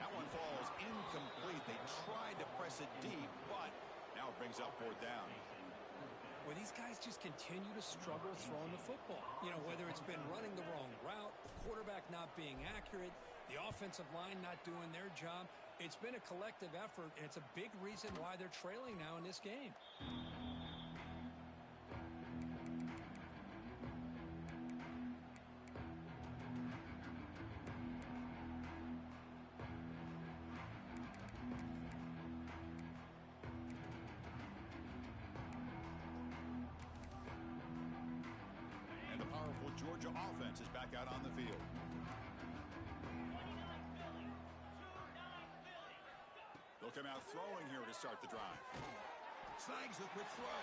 Speaker 1: That one falls incomplete. They tried to press it deep, but now it brings up 4th down.
Speaker 2: Well, these guys just continue to struggle throwing the football. You know, whether it's been running the wrong route, the quarterback not being accurate, the offensive line not doing their job. It's been a collective effort, and it's a big reason why they're trailing now in this game.
Speaker 1: And the powerful Georgia offense is back out on the field. They'll come out throwing here to start the drive. Snags the quick throw.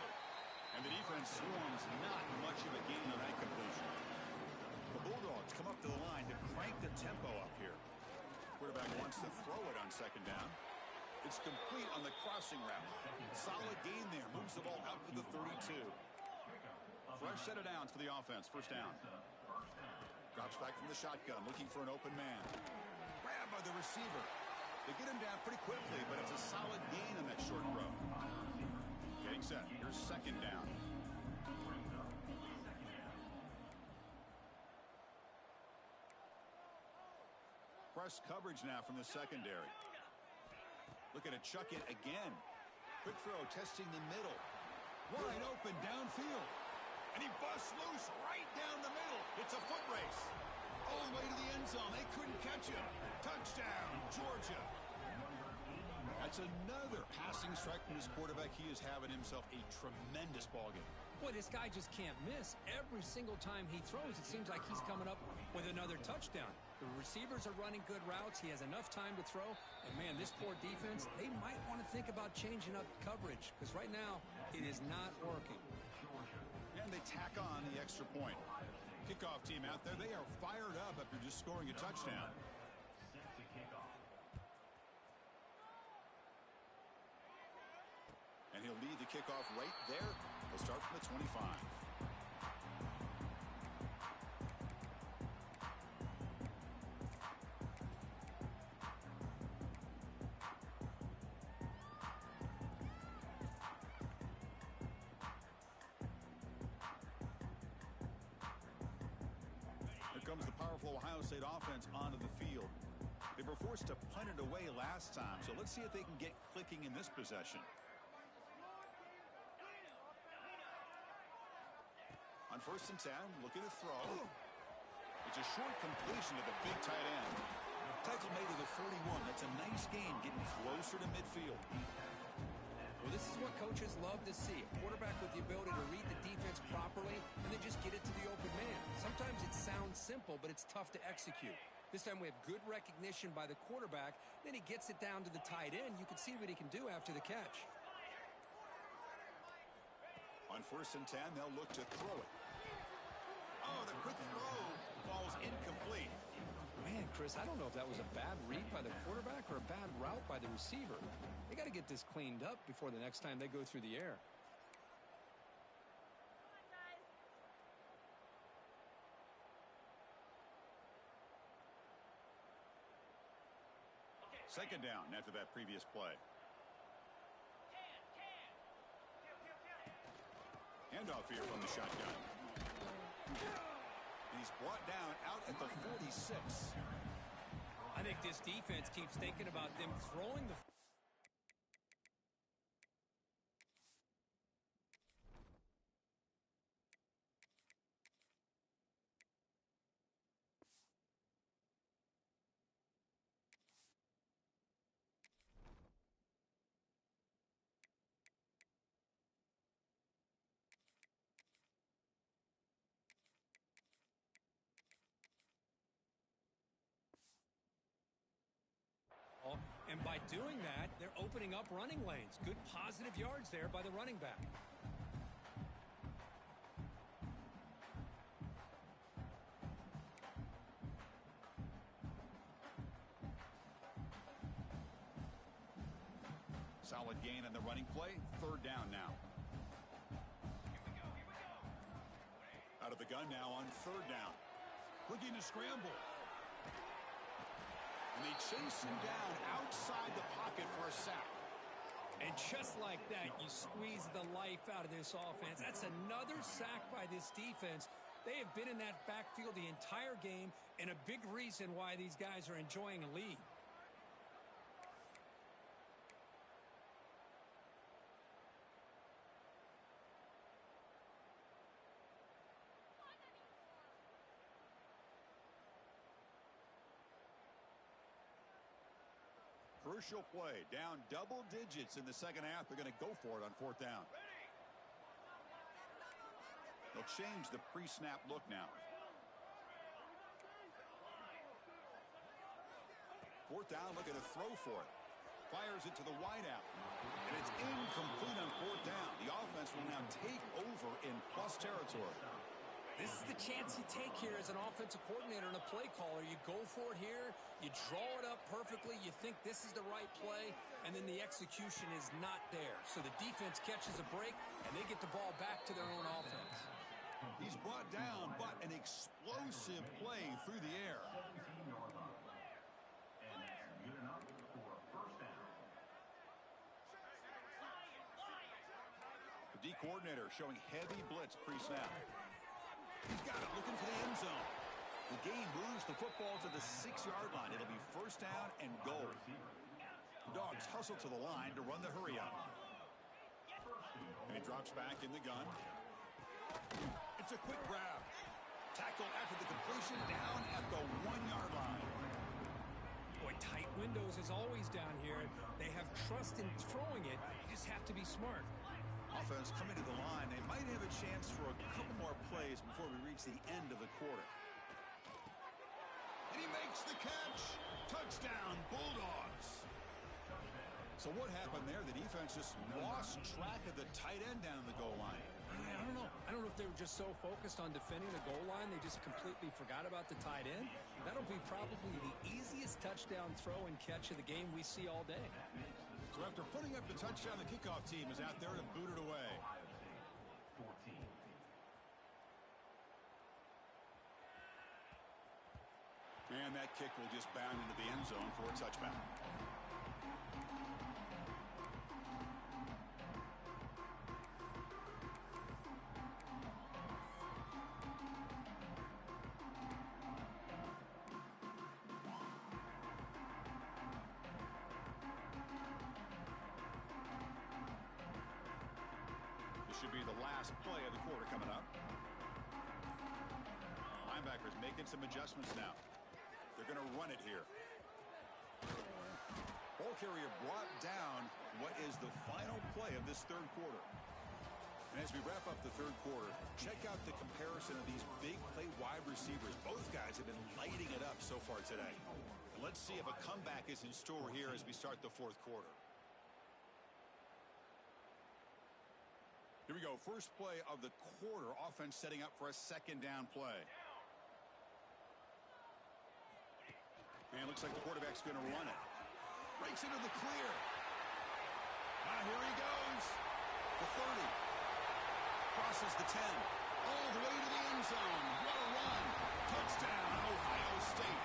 Speaker 1: And the defense swarms not much of a gain on that completion. The Bulldogs come up to the line to crank the tempo up here. Quarterback wants to throw it on 2nd down. It's complete on the crossing route. Solid gain there. Moves the ball out to the 32. Fresh set of downs for the offense. First down. Drops back from the shotgun, looking for an open man. Grabbed by the receiver. They get him down pretty quickly, but it's a solid gain on that short throw. Getting set. Here's 2nd down. Press coverage now from the secondary. Looking to chuck it again. Quick throw, testing the middle. Wide open downfield. And he busts loose right down the middle. It's a foot race. All the way to the end zone. They couldn't catch him. Touchdown, Georgia. That's another passing strike from his quarterback. He is having himself a tremendous ballgame.
Speaker 2: Boy, this guy just can't miss. Every single time he throws, it seems like he's coming up with another touchdown. The receivers are running good routes. He has enough time to throw. And, man, this poor defense, they might want to think about changing up coverage because right now it is not working.
Speaker 1: And they tack on the extra point. Kickoff team out there, they are fired up after just scoring a touchdown. And he'll lead the kickoff right there They'll start from the 25. Here comes the powerful Ohio State offense onto the field. They were forced to punt it away last time, so let's see if they can get clicking in this possession. On 1st and 10, look at the throw. It's a short completion to the big tight end. Tackle made to the 41. That's a nice gain, getting closer to midfield.
Speaker 2: Well, this is what coaches love to see. A quarterback with the ability to read the defense properly and then just get it to the open man. Sometimes it sounds simple, but it's tough to execute. This time we have good recognition by the quarterback. Then he gets it down to the tight end. You can see what he can do after the catch.
Speaker 1: On 1st and 10, they'll look to throw it. Oh, the quick throw falls incomplete.
Speaker 2: Man, Chris, I don't know if that was a bad read by the quarterback or a bad route by the receiver. They got to get this cleaned up before the next time they go through the air.
Speaker 1: Second down after that previous play. Handoff here from the shotgun. He's brought down out at the 46.
Speaker 2: I think this defense keeps thinking about them throwing the... And by doing that, they're opening up running lanes. Good positive yards there by the running back.
Speaker 1: Solid gain on the running play. 3rd down now. Out of the gun now on 3rd down. Looking to scramble. And they chase him down outside the pocket for a sack.
Speaker 2: And just like that, you squeeze the life out of this offense. That's another sack by this defense. They have been in that backfield the entire game, and a big reason why these guys are enjoying a lead.
Speaker 1: Crucial play. Down double digits in the second half. They're going to go for it on 4th down. They'll change the pre-snap look now. 4th down, looking to throw for it. Fires it to the wideout. And it's incomplete on 4th down. The offense will now take over in plus territory.
Speaker 2: This is the chance you take here as an offensive coordinator and a play caller. You go for it here, you draw it up perfectly, you think this is the right play, and then the execution is not there. So the defense catches a break, and they get the ball back to their own offense.
Speaker 1: He's brought down, but an explosive play through the air.
Speaker 3: 17-yard line. And that's good enough for a 1st down.
Speaker 1: The D coordinator showing heavy blitz pre-snap. He's got it, looking for the end zone. The game moves the football to the 6-yard line. It'll be 1st down and goal. The Dogs hustle to the line to run the hurry up. And he drops back in the gun. It's a quick grab. Tackle after the completion down at the 1-yard line.
Speaker 2: Boy, tight windows is always down here. They have trust in throwing it. You just have to be smart.
Speaker 1: Offense coming to the line. They might have a chance for a couple more plays before we reach the end of the quarter. And he makes the catch. Touchdown, Bulldogs. So what happened there? The defense just lost track of the tight end down the goal line.
Speaker 2: I don't know. I don't know if they were just so focused on defending the goal line, they just completely forgot about the tight end. That'll be probably the easiest touchdown throw and catch of the game we see all day.
Speaker 1: So after putting up the touchdown, the kickoff team is out there to boot it away. And that kick will just bound into the end zone for a touchback. Should be the last play of the quarter coming up. Linebackers making some adjustments now. They're going to run it here. Ball carrier brought down. What is the final play of this third quarter? And as we wrap up the third quarter, check out the comparison of these big play wide receivers. Both guys have been lighting it up so far today. And let's see if a comeback is in store here as we start the fourth quarter. Here we go. First play of the quarter. Offense setting up for a second down play. And looks like the quarterback's going to run it. Breaks into the clear. Now here he goes. The 30. Crosses the 10. All the way to the end zone. What a run. Touchdown, Ohio State.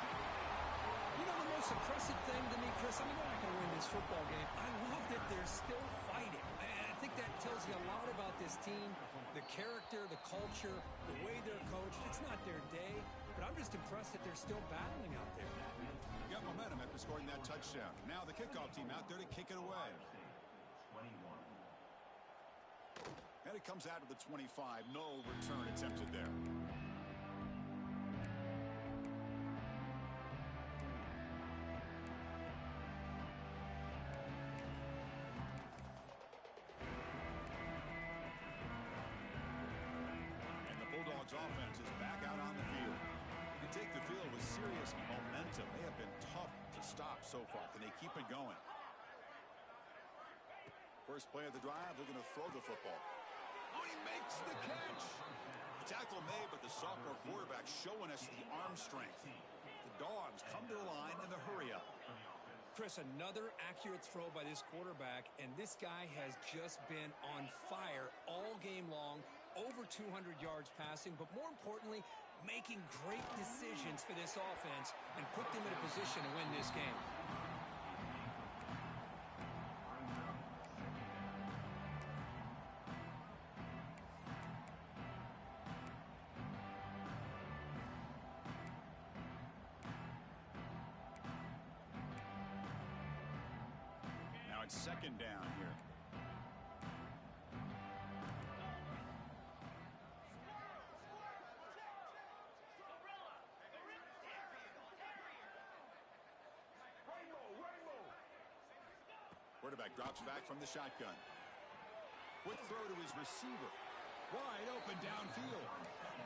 Speaker 2: You know the most impressive thing to me, Chris, I mean, they're not going to win this football game. I love that they're still fighting. I think that tells you a lot about this team, the character, the culture, the way they're coached. It's not their day, but I'm just impressed that they're still battling out there.
Speaker 1: Got momentum after scoring that touchdown. Now the kickoff team out there to kick it away. And it comes out of the 25. No return attempted there. Offense is back out on the field. You take the field with serious momentum. They have been tough to stop so far. Can they keep it going? First play of the drive, they're going to throw the football. Oh, he makes the catch. The tackle made, but the sophomore quarterback showing us the arm strength. The Dogs come to the line in the hurry up.
Speaker 2: Chris, another accurate throw by this quarterback, and this guy has just been on fire all game long. Over 200 yards passing, but more importantly, making great decisions for this offense and put them in a position to win this game.
Speaker 1: Now it's second down here. Quarterback drops back from the shotgun. Quick throw to his receiver. Wide open downfield.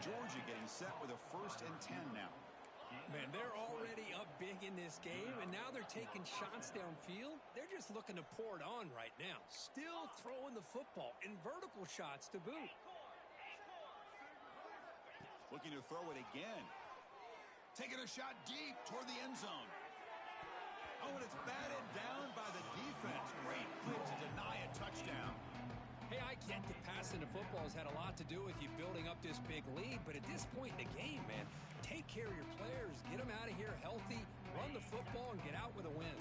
Speaker 1: Georgia getting set with a 1st and 10 now.
Speaker 2: Man, they're already up big in this game, and now they're taking shots downfield. They're just looking to pour it on right now. Still throwing the football and vertical shots to boot.
Speaker 1: Looking to throw it again. Taking a shot deep toward the end zone. Oh, and it's batted down by the defense. Great play to deny a touchdown.
Speaker 2: Hey, I get that passing the football has had a lot to do with you building up this big lead, but at this point in the game, man, take care of your players, get them out of here healthy, run the football, and get out with a win.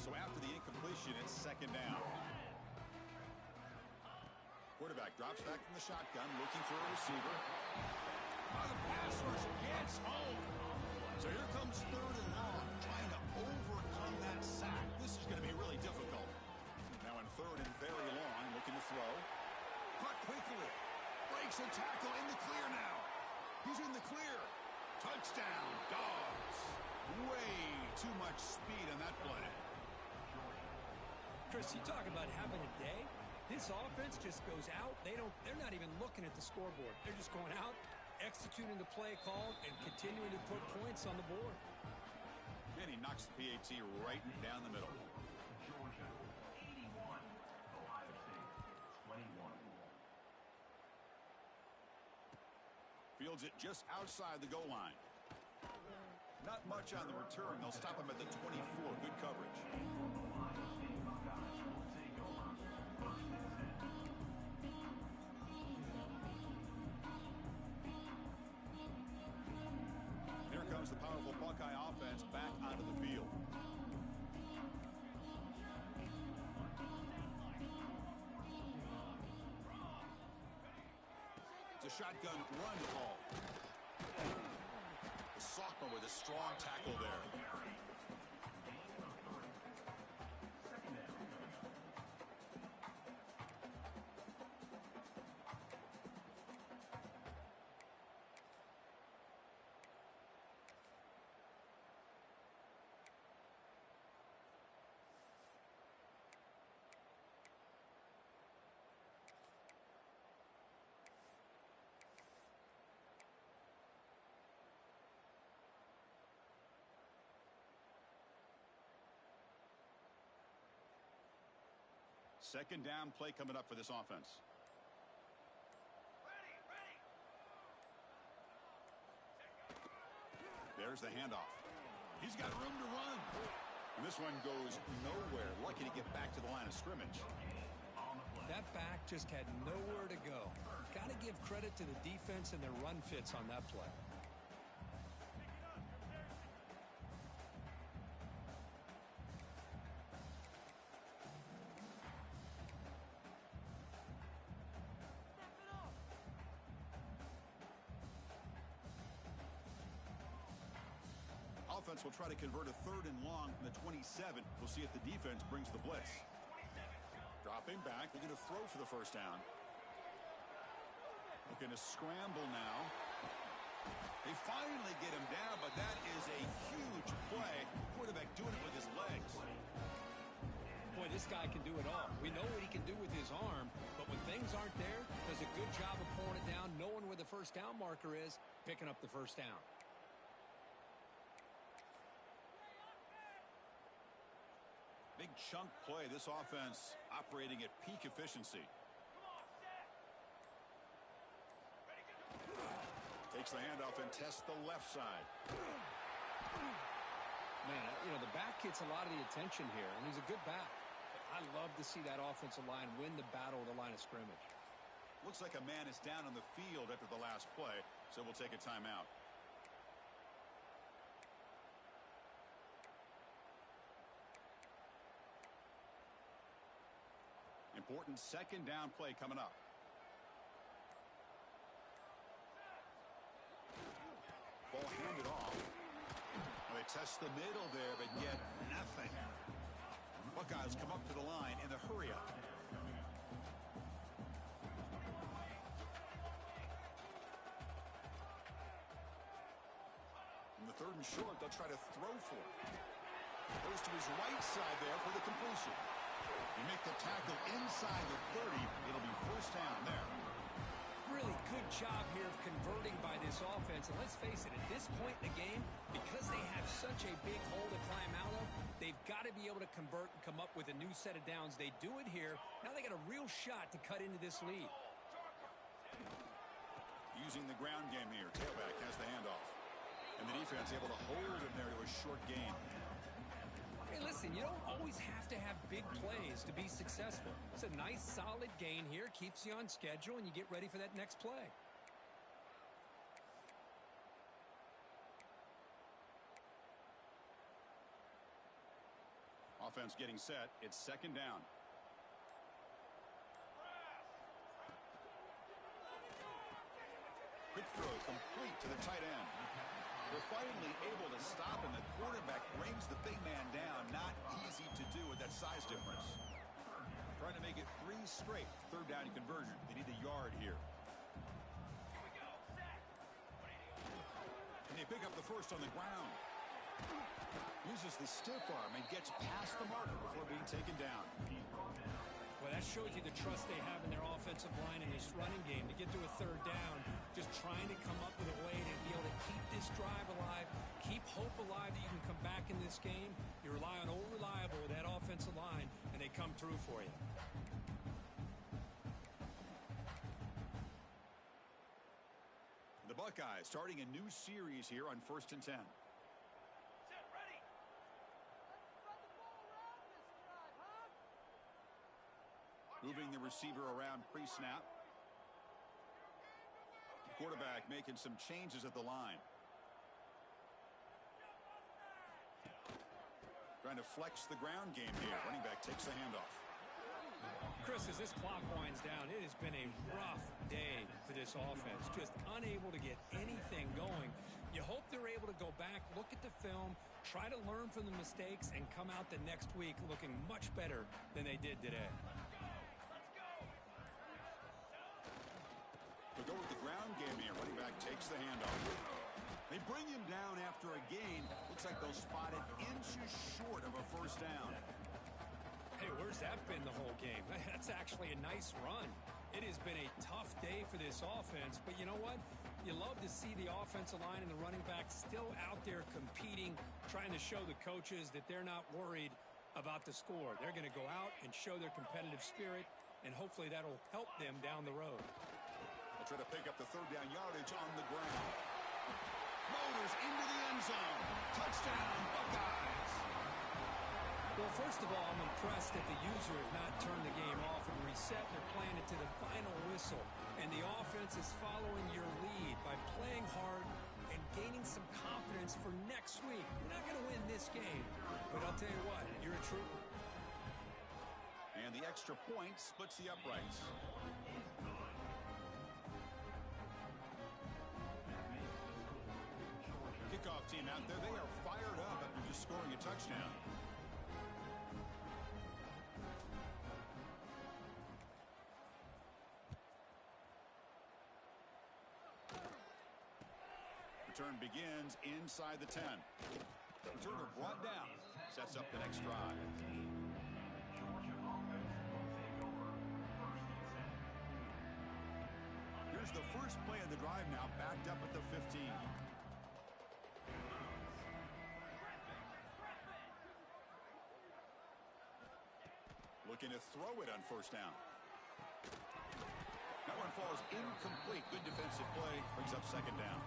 Speaker 1: So after the incompletion, it's second down. Quarterback drops back from the shotgun, looking for a receiver. Oh, the pass rush gets home. So here comes 3rd and long, trying to overcome that sack. This is going to be really difficult. Now in 3rd and very long, looking to throw. Caught quickly. Breaks a tackle in the clear now. He's in the clear. Touchdown, Dogs. Way too much speed on that play.
Speaker 2: Chris, you talk about having a day. This offense just goes out. They're not even looking at the scoreboard. They're just going out, executing the play call, and continuing to put points on the board.
Speaker 1: And he knocks the PAT right down the middle.
Speaker 3: Georgia 81, Ohio State 21.
Speaker 1: Fields it just outside the goal line. Not much on the return. They'll stop him at the 24. Good coverage. Here comes the powerful Buckeye offense. onto the field. It's a shotgun run call. The sophomore with a strong tackle there. Second down play coming up for this offense. There's the handoff. He's got room to run. And this one goes nowhere. Lucky to get back to the line of scrimmage.
Speaker 2: That back just had nowhere to go. Got to give credit to the defense and their run fits on that play.
Speaker 1: Offense will try to convert a 3rd and long from the 27. We'll see if the defense brings the blitz. Dropping back, looking to throw for the first down. Looking to scramble now. They finally get him down, but that is a huge play. Quarterback doing it with his legs.
Speaker 2: Boy, this guy can do it all. We know what he can do with his arm, but when things aren't there, does a good job of pulling it down, knowing where the first down marker is, picking up the first down.
Speaker 1: Big chunk play. This offense operating at peak efficiency. Takes the handoff and tests the left side.
Speaker 2: Man, you know, the back gets a lot of the attention here, and he's a good back. I love to see that offensive line win the battle of the line of scrimmage.
Speaker 1: Looks like a man is down on the field after the last play, so we'll take a timeout. Important second down play coming up. Ball handed off. Well, they test the middle there, but get nothing. Buckeyes come up to the line in the hurry up. In the 3rd and short, they'll try to throw for it. Goes to his right side there for the completion. You make the tackle inside the 30. It'll be first down there.
Speaker 2: Really good job here of converting by this offense. And let's face it, at this point in the game, because they have such a big hole to climb out of, they've got to be able to convert and come up with a new set of downs. They do it here. Now they got a real shot to cut into this lead.
Speaker 1: Using the ground game here. Tailback has the handoff. And the defense able to hold him there to a short gain.
Speaker 2: Hey, listen, you don't always have to have big plays to be successful. It's a nice, solid gain here. Keeps you on schedule, and you get ready for that next play.
Speaker 1: Offense getting set. It's second down. Quick throw complete to the tight end. They're finally able to stop him. The quarterback brings the big man down. Not easy to do with that size difference. Trying to make it 3 straight. 3rd down conversion. They need a yard here. And they pick up the first on the ground. Uses the stiff arm and gets past the marker before being taken down.
Speaker 2: Well, that shows you the trust they have in their offensive line in this running game to get to a 3rd down, just trying to come up with a way to be able to keep this drive alive, keep hope alive that you can come back in this game. You rely on Old Reliable with that offensive line, and they come through for you.
Speaker 1: The Buckeyes starting a new series here on 1st and 10. Moving the receiver around pre-snap. The quarterback making some changes at the line. Trying to flex the ground game here. Running back takes the handoff.
Speaker 2: Chris, as this clock winds down, it has been a rough day for this offense. Just unable to get anything going. You hope they're able to go back, look at the film, try to learn from the mistakes, and come out the next week looking much better than they did today.
Speaker 1: They'll go with the ground game here. Running back takes the handoff. They bring him down after a gain. Looks like they'll spot it inches short of a first down.
Speaker 2: Hey, where's that been the whole game? That's actually a nice run. It has been a tough day for this offense, but you know what? You love to see the offensive line and the running back still out there competing, trying to show the coaches that they're not worried about the score. They're going to go out and show their competitive spirit, and hopefully that'll help them down the road.
Speaker 1: They'll try to pick up the third down yardage on the ground. Motors into the end zone. Touchdown, Buckeyes.
Speaker 2: Well, first of all, I'm impressed that the user has not turned the game off and reset. They're playing it to the final whistle. And the offense is following your lead by playing hard and gaining some confidence for next week. You're not going to win this game, but I'll tell you what, you're a trooper.
Speaker 1: And the extra point splits the uprights. Kickoff team out there, they are fired up after just scoring a touchdown. Return begins inside the 10. Returner brought down. Sets up the next drive. Here's the first play of the drive now, backed up at the 15. Looking to throw it on first down. That one falls incomplete. Good defensive play. Brings up second down.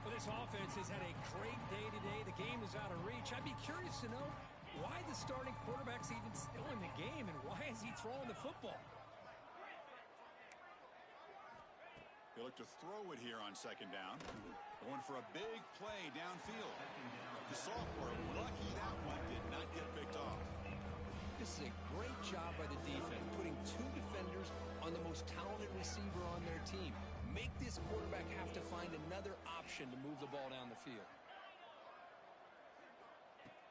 Speaker 2: Well, this offense has had a great day today. The game is out of reach. I'd be curious to know why the starting quarterback's even still in the game and why is he throwing the football?
Speaker 1: They look to throw it here on second down. Going for a big play downfield. The sophomore, lucky that one did not get picked off.
Speaker 2: This is a great job by the defense, putting two defenders on the most talented receiver on their team. Make this quarterback have to find another option to move the ball down the field.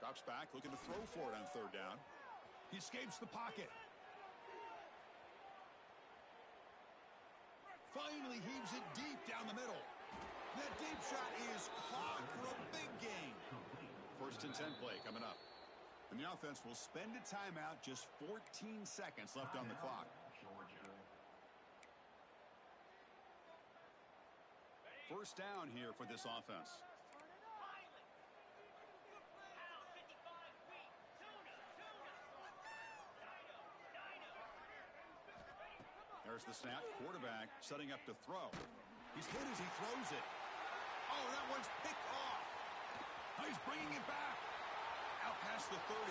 Speaker 1: Drops back, looking to throw for it on third down. He escapes the pocket. Finally heaves it deep down the middle. That deep shot is caught for a big gain. First and 10 play coming up. And the offense will spend a timeout, just 14 seconds left on the clock. First down here for this offense. There's the snap. Quarterback setting up to throw. He's hit as he throws it. Oh, that one's picked off. Oh, he's bringing it back. Out past the 30.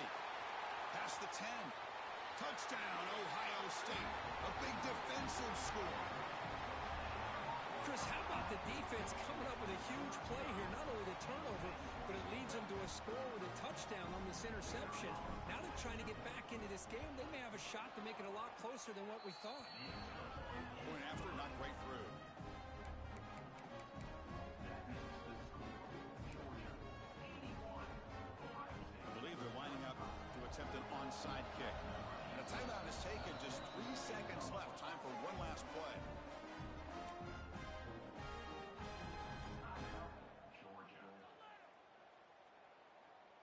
Speaker 1: Past the 10. Touchdown, Ohio State. A big defensive score.
Speaker 2: Chris, how about the defense coming up with a huge play here? Not only the turnover, but it leads them to a score with a touchdown on this interception. Now they're trying to get back into this game. They may have a shot to make it a lot closer than what we thought.
Speaker 1: Point after, not right through. I believe they're lining up to attempt an onside kick. And a timeout is taken. Just 3 seconds left. Time for one last play.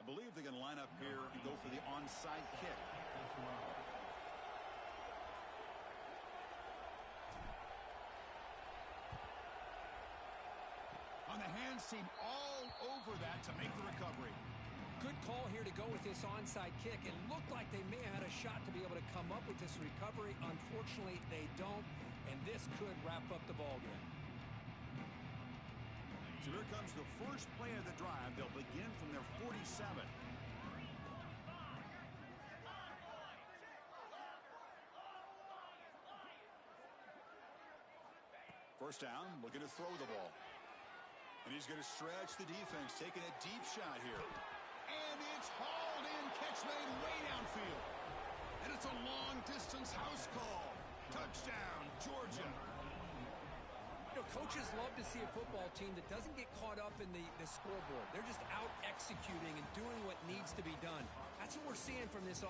Speaker 1: I believe they're going to line up here and go for the onside kick. On the hands team all over that to make the recovery.
Speaker 2: Good call here to go with this onside kick. It looked like they may have had a shot to be able to come up with this recovery. Unfortunately, they don't, and this could wrap up the ballgame.
Speaker 1: So here comes the first play of the drive. They'll begin from their 47. First down, looking to throw the ball. And he's going to stretch the defense, taking a deep shot here. And it's hauled in
Speaker 4: catch made way downfield. And it's a long-distance house call. Touchdown, Georgia.
Speaker 2: You know, coaches love to see a football team that doesn't get caught up in the scoreboard. They're just out executing and doing what needs to be done. That's what we're seeing from this